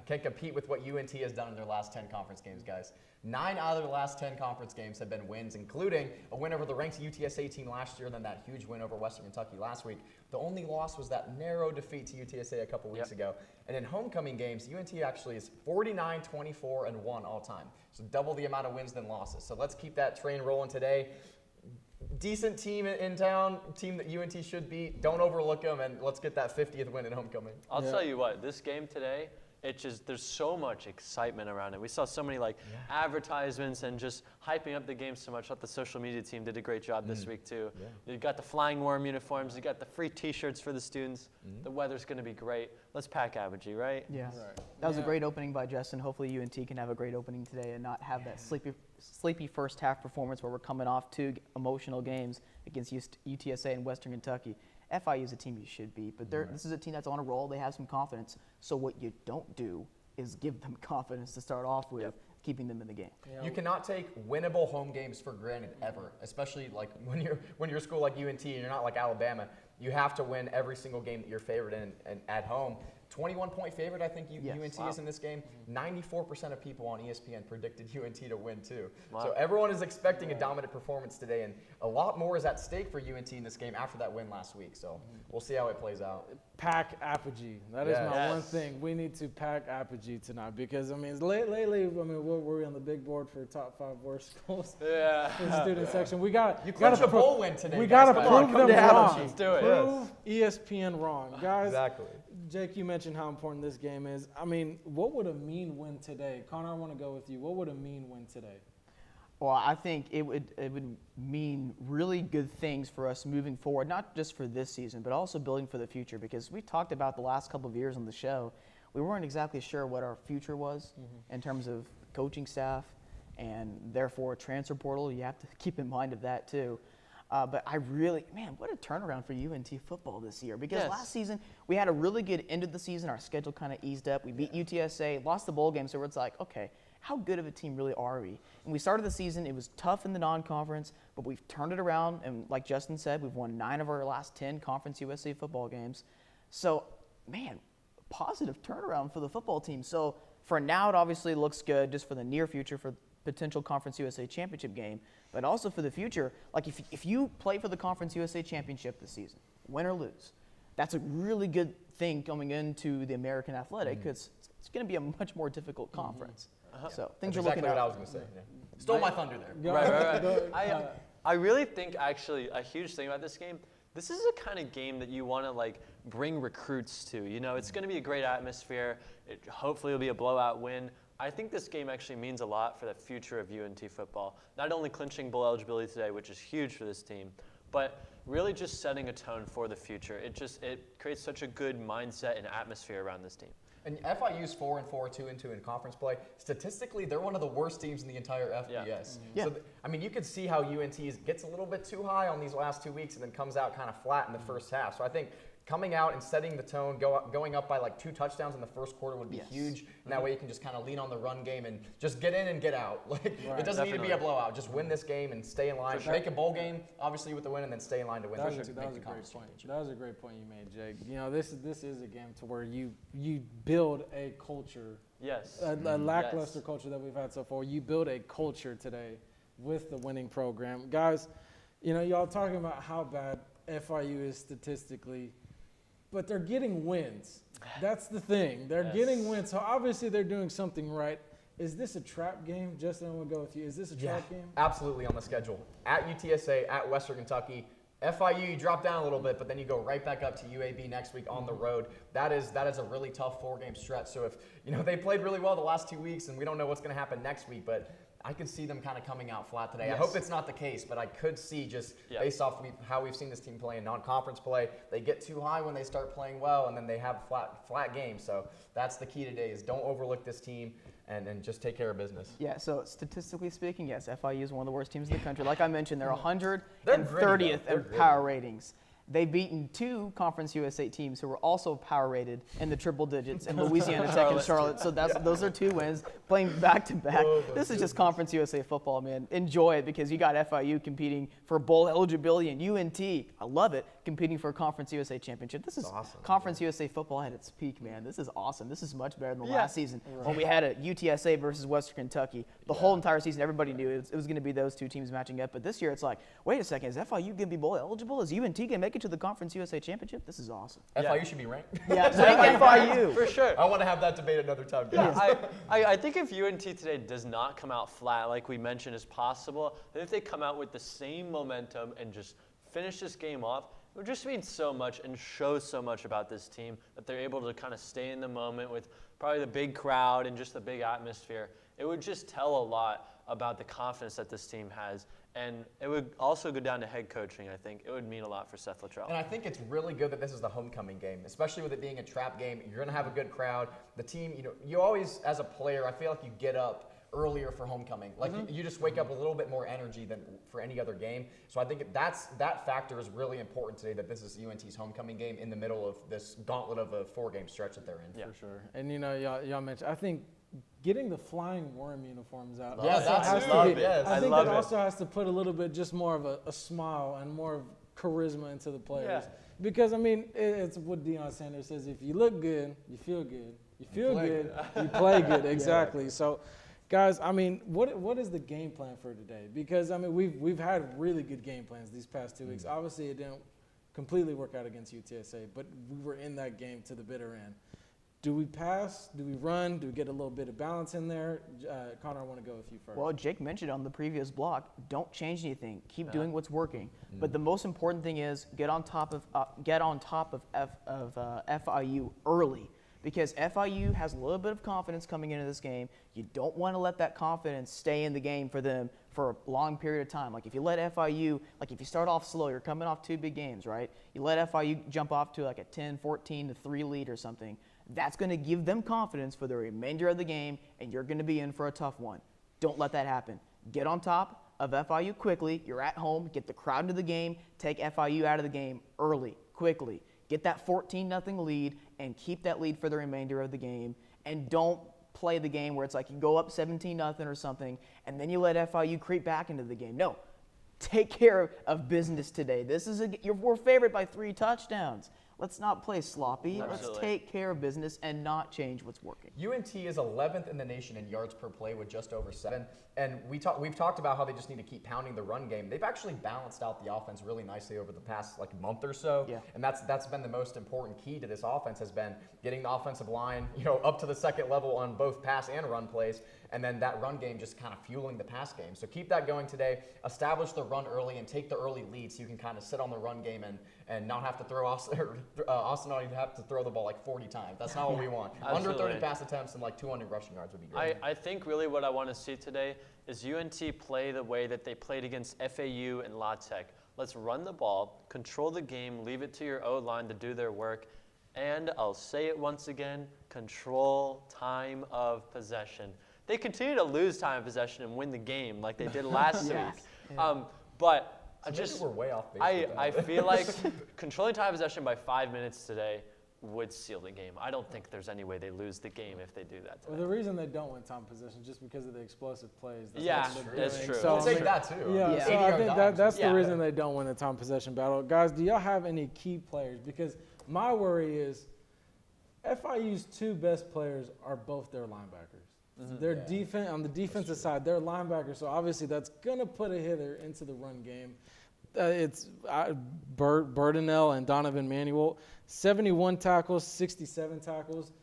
can compete with what UNT has done in their last 10 conference games, guys. 9 out of their last 10 conference games have been wins, including a win over the ranked UTSA team last year, and then that huge win over Western Kentucky last week. The only loss was that narrow defeat to UTSA a couple weeks ago. And in homecoming games, UNT actually is 49-24-1 all time. So double the amount of wins than losses. So let's keep that train rolling today. Decent team in town, team that UNT should beat. Don't overlook them, and let's get that 50th win in homecoming. I'll tell you what, this game today, there's so much excitement around it. We saw so many advertisements and just hyping up the game so much. I thought the social media team did a great job this week too. You got the Flying Worm uniforms, you got the free t-shirts for the students. The weather's gonna be great. Let's pack Apogee, right? Yeah. Right. That was a great opening by Justin. Hopefully UNT can have a great opening today and not have that sleepy first half performance where we're coming off 2 emotional games against UTSA and Western Kentucky. FIU is a team you should beat, but this is a team that's on a roll. They have some confidence. So what you don't do is give them confidence to start off with, keeping them in the game. You cannot take winnable home games for granted ever, especially when you're a school like UNT and you're not like Alabama. You have to win every single game that you're favored in and at home. 21-point favorite, I think UNT is in this game. 94% of people on ESPN predicted UNT to win too. Wow. So everyone is expecting a dominant performance today, and a lot more is at stake for UNT in this game after that win last week. So we'll see how it plays out. Pack Apogee. That is my one thing. We need to pack Apogee tonight because, lately, we're on the big board for top 5 worst schools in the student section. We got you clinched a bowl win today. We got to prove them wrong. Let's do it. Prove ESPN wrong, guys. Exactly. Jake, you mentioned how important this game is. What would a mean win today? Connor, I want to go with you. What would a mean win today? Well, I think it would mean really good things for us moving forward, not just for this season, but also building for the future. Because we talked about the last couple of years on the show, we weren't exactly sure what our future was in terms of coaching staff, and therefore a transfer portal. You have to keep in mind of that too. But what a turnaround for UNT football this year. Because last season, we had a really good end of the season. Our schedule kind of eased up. We beat UTSA, lost the bowl game, so it's like, okay, how good of a team really are we? And we started the season, it was tough in the non-conference, but we've turned it around, and like Justin said, we've won 9 of our last 10 Conference USA football games. So, positive turnaround for the football team. So for now, it obviously looks good just for the near future for potential Conference USA championship game, but also for the future. Like if you play for the Conference USA championship this season, win or lose, that's a really good thing coming into the American Athletic because it's going to be a much more difficult conference. So things are looking exactly what up. I was going to say. Stole my thunder there. Right. I really think actually a huge thing about this game, this is a kind of game that you want to bring recruits to. It's going to be a great atmosphere. Hopefully it'll be a blowout win. I think this game actually means a lot for the future of UNT football. Not only clinching bowl eligibility today, which is huge for this team, but really just setting a tone for the future. It creates such a good mindset and atmosphere around this team. And FIU's 4-4, 2-2 in conference play. Statistically, they're one of the worst teams in the entire FBS. Yeah. So, you could see how UNT gets a little bit too high on these last 2 weeks and then comes out kind of flat in the first half. So I think coming out and setting the tone, going up by like 2 touchdowns in the first quarter would be huge. And that way you can just kind of lean on the run game and just get in and get out. Like it doesn't need to be a blowout. Just win this game and stay in line. Make a bowl game, obviously with the win, and then stay in line to win. That was a great point. That was a great point you made, Jake. You know, this is a game to where you build a culture. Yes. A lackluster culture that we've had so far. You build a culture today with the winning program. Guys, you know, y'all talking about how bad FIU is statistically, but they're getting wins. That's the thing. They're getting wins. So obviously they're doing something right. Is this a trap game? Justin, I'm going to go with you. Is this a trap game? Absolutely on the schedule. At UTSA, at Western Kentucky. FIU, you drop down a little bit, but then you go right back up to UAB next week on the road. That is a really tough 4-game stretch. So if, you know, they played really well the last 2 weeks and we don't know what's going to happen next week, but I could see them kind of coming out flat today. I hope it's not the case, but I could see just based off how we've seen this team play in non-conference play, they get too high when they start playing well, and then they have flat games. So that's the key today is don't overlook this team and just take care of business. Yeah, so statistically speaking, yes, FIU is one of the worst teams in the country. Like I mentioned, they're 130th in power ratings. They've beaten 2 Conference USA teams who were also power rated in the triple digits in Louisiana Tech and Charlotte. So those are 2 wins, playing back to back. This is just Conference USA football, man. Enjoy it because you got FIU competing for bowl eligibility and UNT, I love it, competing for a Conference USA championship. This is awesome. Conference USA football at its peak, man. This is awesome. This is much better than last season when we had a UTSA versus Western Kentucky. The whole entire season, everybody knew it was going to be those 2 teams matching up. But this year, it's like, wait a second, is FIU going to be bowl eligible? Is UNT going to make it to the Conference USA championship? This is awesome. FIU should be ranked. Yeah, rank FIU. For sure. I want to have that debate another time, guys. I think if UNT today does not come out flat, like we mentioned, is possible, then if they come out with the same momentum and just finish this game off, it would just mean so much and show so much about this team that they're able to kind of stay in the moment with probably the big crowd and just the big atmosphere. It would just tell a lot about the confidence that this team has. And it would also go down to head coaching, I think. It would mean a lot for Seth Luttrell. And I think it's really good that this is the homecoming game, especially with it being a trap game. You're going to have a good crowd. The team, you know, you always, as a player, I feel like you get up earlier for homecoming. Like you just wake up with a little bit more energy than for any other game. So I think that factor is really important today, that this is UNT's homecoming game in the middle of this gauntlet of a 4-game stretch that they're in. For sure. And, you know, y'all mentioned, I think getting the flying worm uniforms out. Yeah, I think that also has to put a little bit just more of a smile and more of charisma into the players. Yeah. Because, I mean, it's what Deion Sanders says, if you look good, you feel good. You feel good, you play good. Exactly. Yeah. So, guys, I mean, what is the game plan for today? Because, I mean, we've had really good game plans these past 2 weeks. Obviously, it didn't completely work out against UTSA, but we were in that game to the bitter end. Do we pass? Do we run? Do we get a little bit of balance in there? Connor, I want to go with you first. Well, Jake mentioned on the previous block, don't change anything. Keep doing what's working. But the most important thing is get on top of FIU early, because FIU has a little bit of confidence coming into this game. You don't want to let that confidence stay in the game for them for a long period of time. Like if you let FIU, like if you start off slow, you're coming off 2 big games, right? You let FIU jump off to like a 10-14 to 3 lead or something. That's going to give them confidence for the remainder of the game, and you're going to be in for a tough one. Don't let that happen. Get on top of FIU quickly. You're at home. Get the crowd into the game. Take FIU out of the game early, quickly. Get that 14-0 lead and keep that lead for the remainder of the game. And don't play the game where it's like you go up 17-0 or something, and then you let FIU creep back into the game. No. Take care of business today. We're favored by 3 touchdowns. Let's not play sloppy. Absolutely. Let's take care of business and not change what's working. UNT is 11th in the nation in yards per play with just over 7. And we've talked about how they just need to keep pounding the run game. They've actually balanced out the offense really nicely over the past month or so. Yeah. And that's been the most important key to this offense, has been getting the offensive line, up to the second level on both pass and run plays. And then that run game just kind of fueling the pass game. So keep that going today. Establish the run early and take the early lead so you can kind of sit on the run game and not have to throw Austin on you have to throw the ball 40 times. That's not what we want. Under 30 pass attempts and 200 rushing yards would be great. I think really what I want to see today is UNT play the way that they played against FAU and La Tech. Let's run the ball, control the game, leave it to your O-line to do their work, And I'll say it once again, control time of possession. They continue to lose time of possession and win the game like they did last week. But So just, we're way off base I feel like controlling time of possession by 5 minutes today would seal the game. I don't think there's any way they lose the game if they do that today. Well, the reason they don't win time possession is just because of the explosive plays. That's true. So, I'll take that too. Yeah, so I think that's the reason they don't win the time possession battle. Guys, do y'all have any key players? Because my worry is FIU's 2 best players are both their linebackers. Their defense on the defensive side, they're linebackers, so obviously that's gonna put a hitter into the run game. It's Burdenell and Donovan Manuel, 71 tackles, 67 tackles.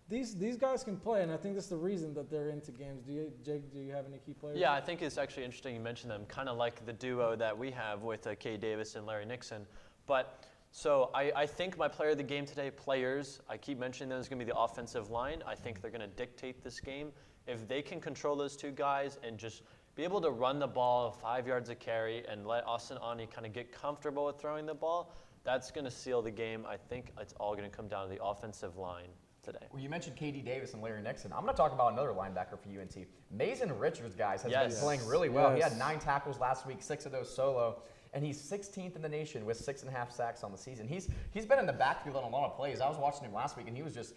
These guys can play, and I think that's the reason that they're into games. Jake, do you have any key players? Yeah, I think it's actually interesting you mentioned them, kind of like the duo that we have with Kay Davis and Larry Nixon. But so I think my player of the game today, players, I keep mentioning them, is going to be the offensive line. I think they're going to dictate this game. If they can control those 2 guys and just be able to run the ball 5 yards a carry and let Austin Ani kind of get comfortable with throwing the ball, that's going to seal the game. I think it's all going to come down to the offensive line today. Well, you mentioned KD Davis and Larry Nixon. I'm going to talk about another linebacker for UNT. Mason Richards, guys, has been playing really well. He had 9 tackles last week, 6 of those solo. And he's 16th in the nation with 6.5 sacks on the season. He's been in the backfield on a lot of plays. I was watching him last week, and he was just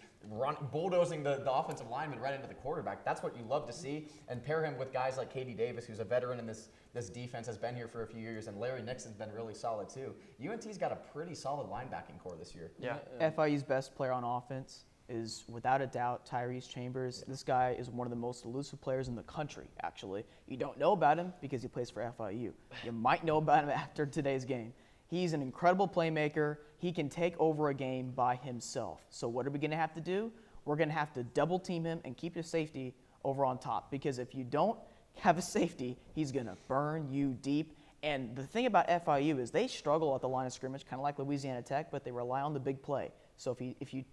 bulldozing the offensive lineman right into the quarterback. That's what you love to see. And pair him with guys like KD Davis, who's a veteran in this defense, has been here for a few years, and Larry Nixon's been really solid too. UNT's got a pretty solid linebacking core this year. Yeah. FIU's best player on offense is without a doubt Tyrese Chambers. This guy is one of the most elusive players in the country, actually. You don't know about him because he plays for FIU. You might know about him after today's game. He's an incredible playmaker. He can take over a game by himself. So what are we going to have to do? We're going to have to double team him and keep his safety over on top, because if you don't have a safety, he's going to burn you deep. And the thing about FIU is they struggle at the line of scrimmage, kind of like Louisiana Tech, but they rely on the big play. So if you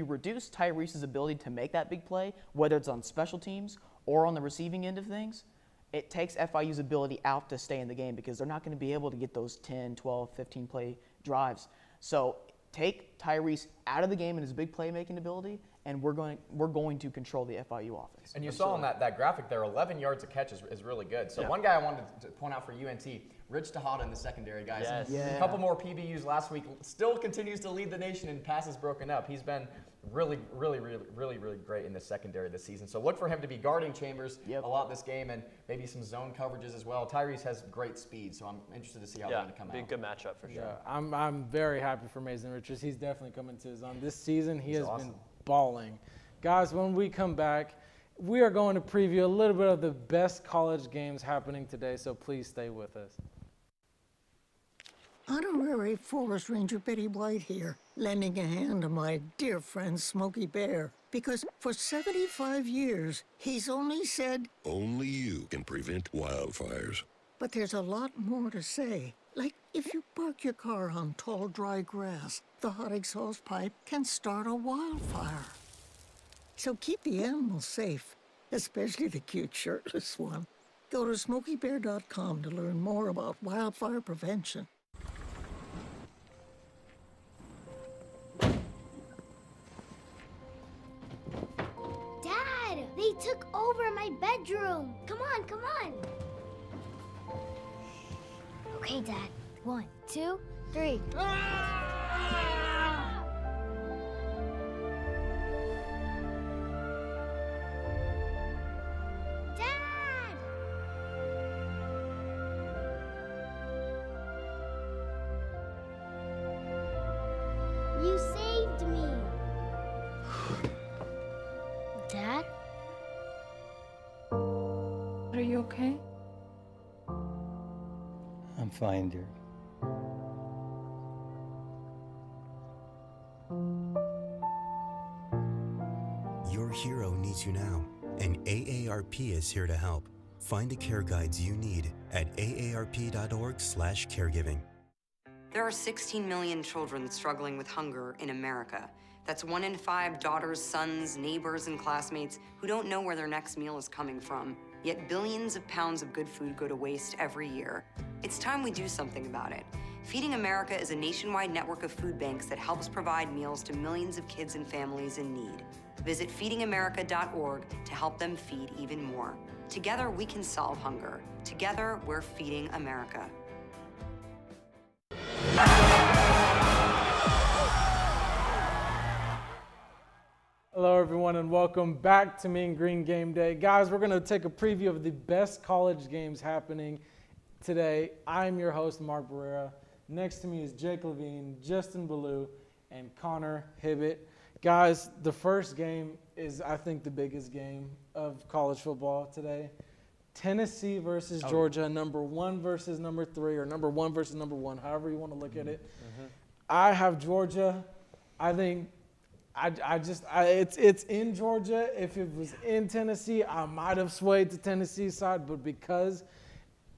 reduce Tyrese's ability to make that big play, whether it's on special teams or on the receiving end of things, it takes FIU's ability out to stay in the game, because they're not going to be able to get those 10, 12, 15 play drives. So take Tyrese out of the game and his big playmaking ability, and we're going to control the FIU offense. And you saw on that graphic there, 11 yards a catch is really good. So one guy I wanted to point out for UNT, Rich Tejada in the secondary, guys. Yes. A couple more PBUs last week. Still continues to lead the nation in passes broken up. He's been really great in the secondary this season. So look for him to be guarding Chambers a lot this game, and maybe some zone coverages as well. Tyrese has great speed, so I'm interested to see how they're going to come out. Be a good matchup for sure. Yeah, I'm very happy for Mason Richards. He's definitely coming to his own. This season, he has awesome. been balling. Guys, when we come back, we are going to preview a little bit of the best college games happening today, so please stay with us. Honorary Forest Ranger Betty White here, lending a hand to my dear friend Smokey Bear, because for 75 years, he's only said, only you can prevent wildfires. But there's a lot more to say. Like, if you park your car on tall, dry grass, the hot exhaust pipe can start a wildfire. So keep the animals safe, especially the cute shirtless one. Go to SmokeyBear.com to learn more about wildfire prevention. Dad, they took over my bedroom. Come on, come on. Okay, Dad. 1, 2, 3. Dad! You saved me. Dad? Are you okay? I'm fine, dear. Your hero needs you now, and AARP is here to help. Find the care guides you need at aarp.org/caregiving. There are 16 million children struggling with hunger in America. That's 1 in 5 daughters, sons, neighbors, and classmates who don't know where their next meal is coming from. Yet billions of pounds of good food go to waste every year. It's time we do something about it. Feeding America is a nationwide network of food banks that helps provide meals to millions of kids and families in need. Visit feedingamerica.org to help them feed even more. Together, we can solve hunger. Together, we're feeding America. Hello, everyone, and welcome back to Mean Green Game Day. Guys, we're going to take a preview of the best college games happening today. I'm your host, Marc Barrera. Next to me is Jake Levine, Justin Ballou, and Connor Hibbet. Guys, the first game is, I think, the biggest game of college football today. Tennessee versus Georgia, number 1 versus number 3, or number 1 versus number 1, however you want to look at it. I have Georgia. I think it's in Georgia. If it was in Tennessee, I might have swayed to Tennessee's side, but because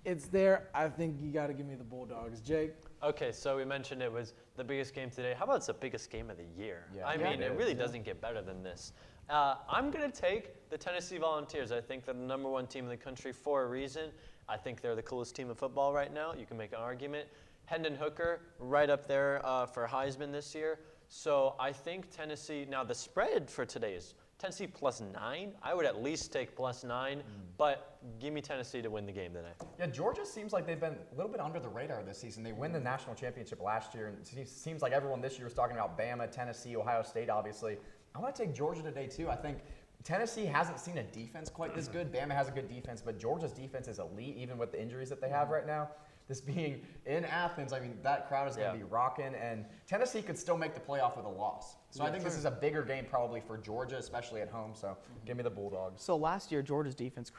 it's there, I think you got to give me the Bulldogs. Jake? Okay, so we mentioned it was the biggest game today. How about it's the biggest game of the year? Yeah. I mean, it really doesn't get better than this. I'm going to take the Tennessee Volunteers. I think they're the number 1 team in the country for a reason. I think they're the coolest team of football right now. You can make an argument. Hendon Hooker, right up there for Heisman this year. So I think Tennessee, now the spread for today is Tennessee +9. I would at least take +9, but give me Tennessee to win the game today. Yeah, Georgia seems like they've been a little bit under the radar this season. They win the national championship last year, and it seems like everyone this year was talking about Bama, Tennessee, Ohio State, obviously. I'm going to take Georgia today, too. I think Tennessee hasn't seen a defense quite this good. Bama has a good defense, but Georgia's defense is elite, even with the injuries that they have right now. This being in Athens, I mean, that crowd is going to be rocking, and Tennessee could still make the playoff with a loss. So I think this is a bigger game probably for Georgia, especially at home. So give me the Bulldogs. So last year, Georgia's defense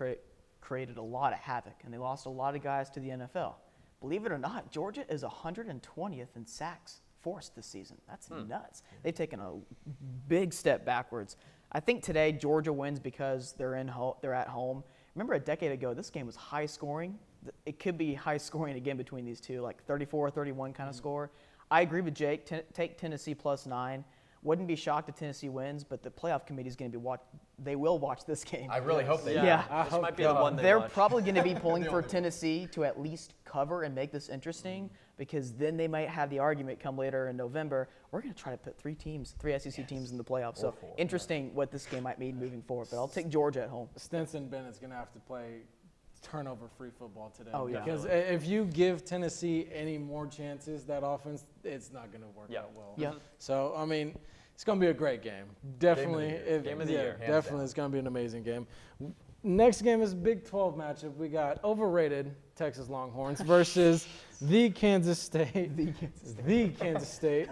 created a lot of havoc, and they lost a lot of guys to the NFL. Believe it or not, Georgia is 120th in sacks forced this season. That's nuts. They've taken a big step backwards. I think today Georgia wins because they're at home. Remember a decade ago, this game was high scoring. It could be high scoring again between these two, like 34-31 kind of score. I agree with Jake. Take Tennessee +9. Wouldn't be shocked if Tennessee wins, but the playoff committee is going to be they will watch this game. I really hope they do. This might be the one they're probably going to be pulling for Tennessee to at least cover and make this interesting, because then they might have the argument come later in November. We're going to try to put 3 SEC teams in the playoffs. So interesting what this game might mean moving forward. But I'll take Georgia at home. Stetson Bennett's going to have to play turnover-free football today. Oh, yeah. Because if you give Tennessee any more chances, that offense, it's not going to work out well. Yeah. So, I mean, it's going to be a great game. Definitely. Game of the year. Definitely. It's going to be an amazing game. Next game is a Big 12 matchup. We got overrated Texas Longhorns versus the Kansas State. The Kansas State.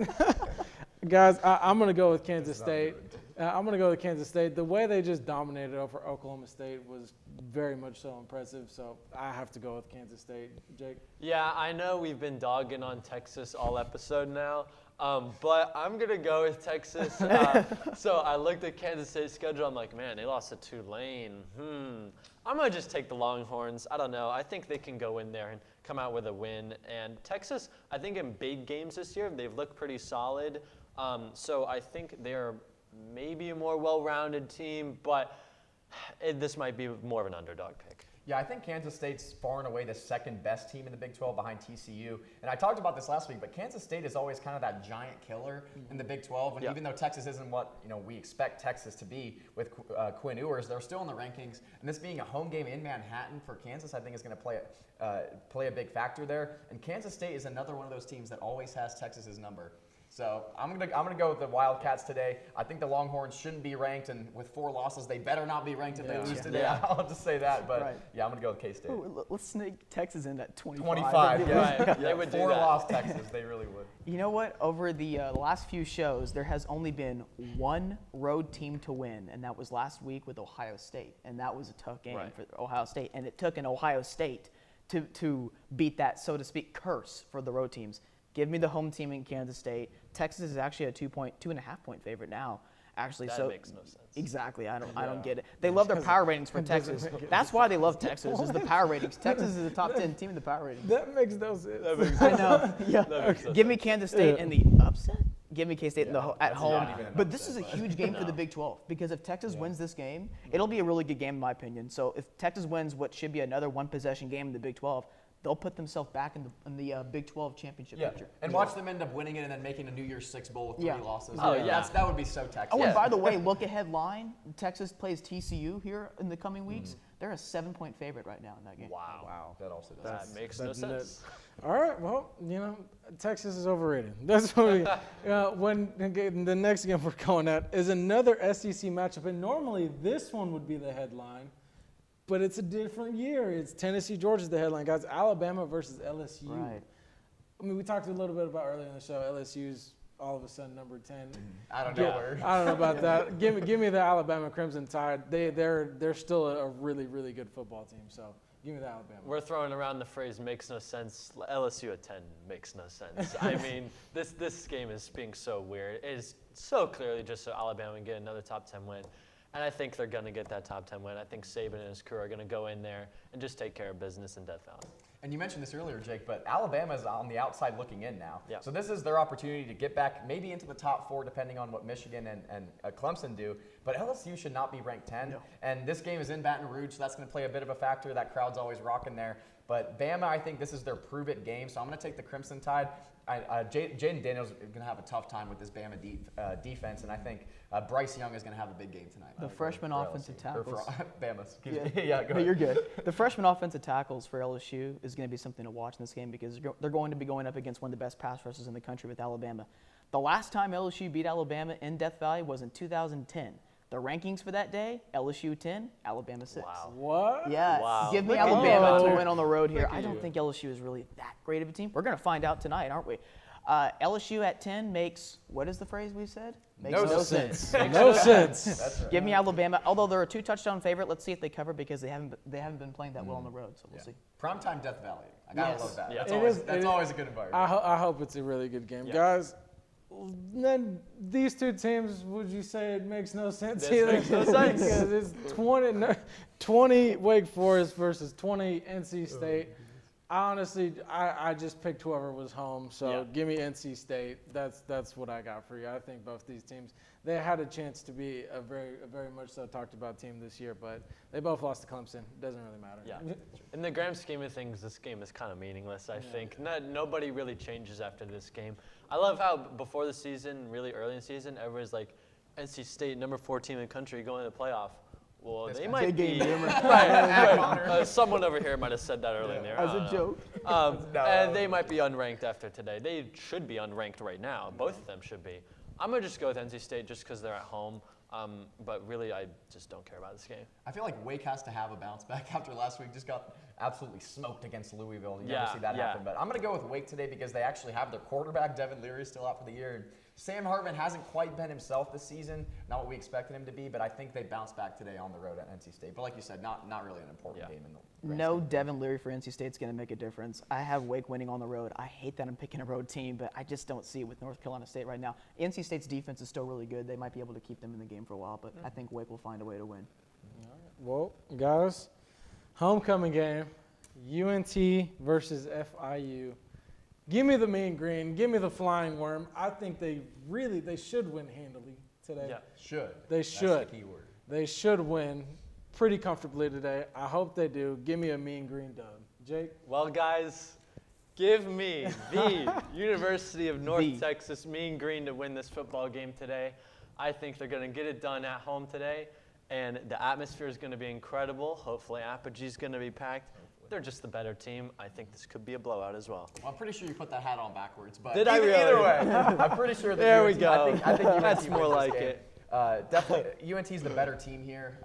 Guys, I'm going to go with Kansas State. I'm going to go with Kansas State. The way they just dominated over Oklahoma State was very much so impressive. So I have to go with Kansas State. Jake? Yeah, I know we've been dogging on Texas all episode now, but I'm going to go with Texas. So I looked at Kansas State's schedule. I'm like, man, they lost to Tulane. I'm going to just take the Longhorns. I don't know. I think they can go in there and come out with a win. And Texas, I think in big games this year, they've looked pretty solid. So I think they're maybe a more well-rounded team, but this might be more of an underdog pick. Yeah, I think Kansas State's far and away the second best team in the Big 12 behind TCU. And I talked about this last week, but Kansas State is always kind of that giant killer in the Big 12. And even though Texas isn't what we expect Texas to be with Quinn Ewers, they're still in the rankings. And this being a home game in Manhattan for Kansas, I think is going to play a big factor there. And Kansas State is another one of those teams that always has Texas's number. So I'm gonna go with the Wildcats today. I think the Longhorns shouldn't be ranked, and with 4 losses, they better not be ranked if they lose today. I'll just say that. But yeah, I'm gonna go with K-State. Let's sneak Texas in at 25. 25, yeah. They would do that. 4-loss Texas, they really would. You know what? Over the last few shows, there has only been one road team to win, and that was last week with Ohio State, and that was a tough game for Ohio State, and it took an Ohio State to beat that, so to speak, curse for the road teams. Give me the home team in Kansas State. Texas is actually a 2.5-point favorite now. Actually, that makes no sense. Exactly, I don't get it. They love their power ratings for Texas. That's why they love Texas, is the power ratings. Texas is the top 10 team in the power ratings. That makes no sense. I know. Yeah. Give me Kansas State in the upset. Give me K-State at home. But this is a huge game for the Big 12, because if Texas wins this game, it'll be a really good game in my opinion. So if Texas wins what should be another one-possession game in the Big 12, they'll put themselves back in the Big 12 championship picture. And watch them end up winning it and then making a New Year's Six bowl with 3 losses. Oh, yeah. That would be so Texas. Oh, and by the way, look ahead line. Texas plays TCU here in the coming weeks. They're a 7-point favorite right now in that game. Wow. That also does. That makes no sense. All right, well, Texas is overrated. That's what we. The next game we're going at is another SEC matchup, and normally this one would be the headline, but it's a different year. It's Tennessee, Georgia's the headline, guys. Alabama versus LSU. Right. I mean, we talked a little bit about earlier in the show. LSU's all of a sudden number 10. I don't know. I don't know about that. Give me the Alabama Crimson Tide. They're still a really, really good football team. So give me the Alabama. We're throwing around the phrase "makes no sense." LSU at 10 makes no sense. I mean, this game is being so weird. It is so clearly just so Alabama can get another top 10 win. And I think they're going to get that top 10 win. I think Saban and his crew are going to go in there and just take care of business in Death Valley. And you mentioned this earlier, Jake, but Alabama's on the outside looking in now. Yeah. So this is their opportunity to get back maybe into the top 4, depending on what Michigan and Clemson do. But LSU should not be ranked 10. No. And this game is in Baton Rouge, so that's going to play a bit of a factor. That crowd's always rocking there. But Bama, I think this is their prove-it game, so I'm going to take the Crimson Tide. Jaden Daniels is going to have a tough time with this Bama defense, and I think Bryce Young is going to have a big game tonight. The freshman offensive tackles. Bama, excuse me. Yeah, go ahead. You're good. The freshman offensive tackles for LSU is going to be something to watch in this game because they're going to be going up against one of the best pass rushers in the country with Alabama. The last time LSU beat Alabama in Death Valley was in 2010. The rankings for that day, LSU 10, Alabama 6. Wow. What? Yeah, Wow. give me Alabama to win on the road here. I don't think LSU is really that great of a team. We're going to find out tonight, aren't we? LSU at 10 makes, what is the phrase we said? Makes no sense. No sense. That's right. Give me Alabama, although they're a 2-touchdown favorite. Let's see if they cover because they haven't been playing that well on the road, so we'll see. Primetime Death Valley. I got to love that. Yeah. That's always a good environment. I hope it's a really good game. Yeah. Guys, then these two teams, would you say it makes no sense This either? makes no sense. Because it's 20 Wake Forest versus 20 NC State. I just picked whoever was home, so give me NC State. That's what I got for you. I think both these teams, they had a chance to be a very much so talked about team this year, but they both lost to Clemson. It doesn't really matter. Yeah. In the grand scheme of things, this game is kind of meaningless, I think. Nobody really changes after this game. I love how before the season, really early in the season, everyone's like, NC State, number 4 team in the country, going to the playoff. Well, they might be. Right. Someone over here might have said that earlier in there. As a joke. And they might be unranked after today. They should be unranked right now. Both of them should be. I'm going to just go with NC State just because they're at home. But really, I just don't care about this game. I feel like Wake has to have a bounce back after last week. Just got absolutely smoked against Louisville. You never see that happen. But I'm going to go with Wake today because they actually have their quarterback, Devin Leary, still out for the year. And Sam Hartman hasn't quite been himself this season. Not what we expected him to be, but I think they bounce back today on the road at NC State. But like you said, not really an important game in the grand No scheme. Devin Leary for NC State's going to make a difference. I have Wake winning on the road. I hate that I'm picking a road team, but I just don't see it with North Carolina State right now. NC State's defense is still really good. They might be able to keep them in the game for a while, but I think Wake will find a way to win. Well, guys, homecoming game, UNT versus FIU. Give me the mean green. Give me the flying worm. I think they should win handily today. Yeah, should. They should. That's the key word. They should win pretty comfortably today. I hope they do. Give me a mean green dub. Jake? Well, guys, give me the University of North Texas Mean Green to win this football game today. I think they're going to get it done at home today, and the atmosphere is going to be incredible. Hopefully, Apogee's going to be packed. They're just the better team. I think this could be a blowout as well. Well, I'm pretty sure you put that hat on backwards, but Did I really? Either way, I'm pretty sure that there we UNT, go. I think UNT That's more wins this like game. it. Definitely, UNT's the better team here.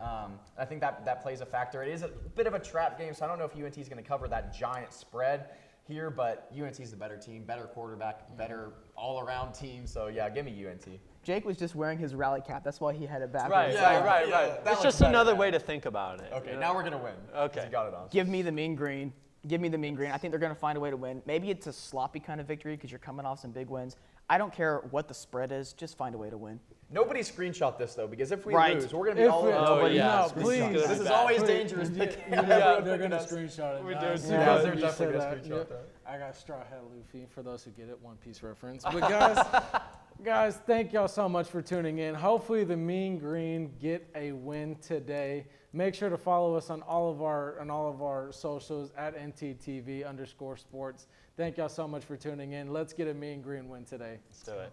I think that plays a factor. It is a bit of a trap game, so I don't know if UNT's going to cover that giant spread here, but UNT's the better team, better quarterback, better all-around team. So yeah, give me UNT. Jake was just wearing his rally cap. That's why he had it backwards. Right. It's just another way to think about it. Okay, now we're going to win. Okay. You got it on. Give me the mean green. Give me the mean green. I think they're going to find a way to win. Maybe it's a sloppy kind of victory because you're coming off some big wins. I don't care what the spread is. Just find a way to win. Nobody screenshot this, though, because if we Right. lose, we're going to be all over. No, please. This is always dangerous. They're going to screenshot it. We do. guys. You guys are definitely going to screenshot that. I got straw hat Luffy for those who get it, One Piece reference. But guys, thank y'all so much for tuning in. Hopefully the Mean Green get a win today. Make sure to follow us on all of our socials at NTTV_sports. Thank y'all so much for tuning in. Let's get a Mean Green win today. Let's do it.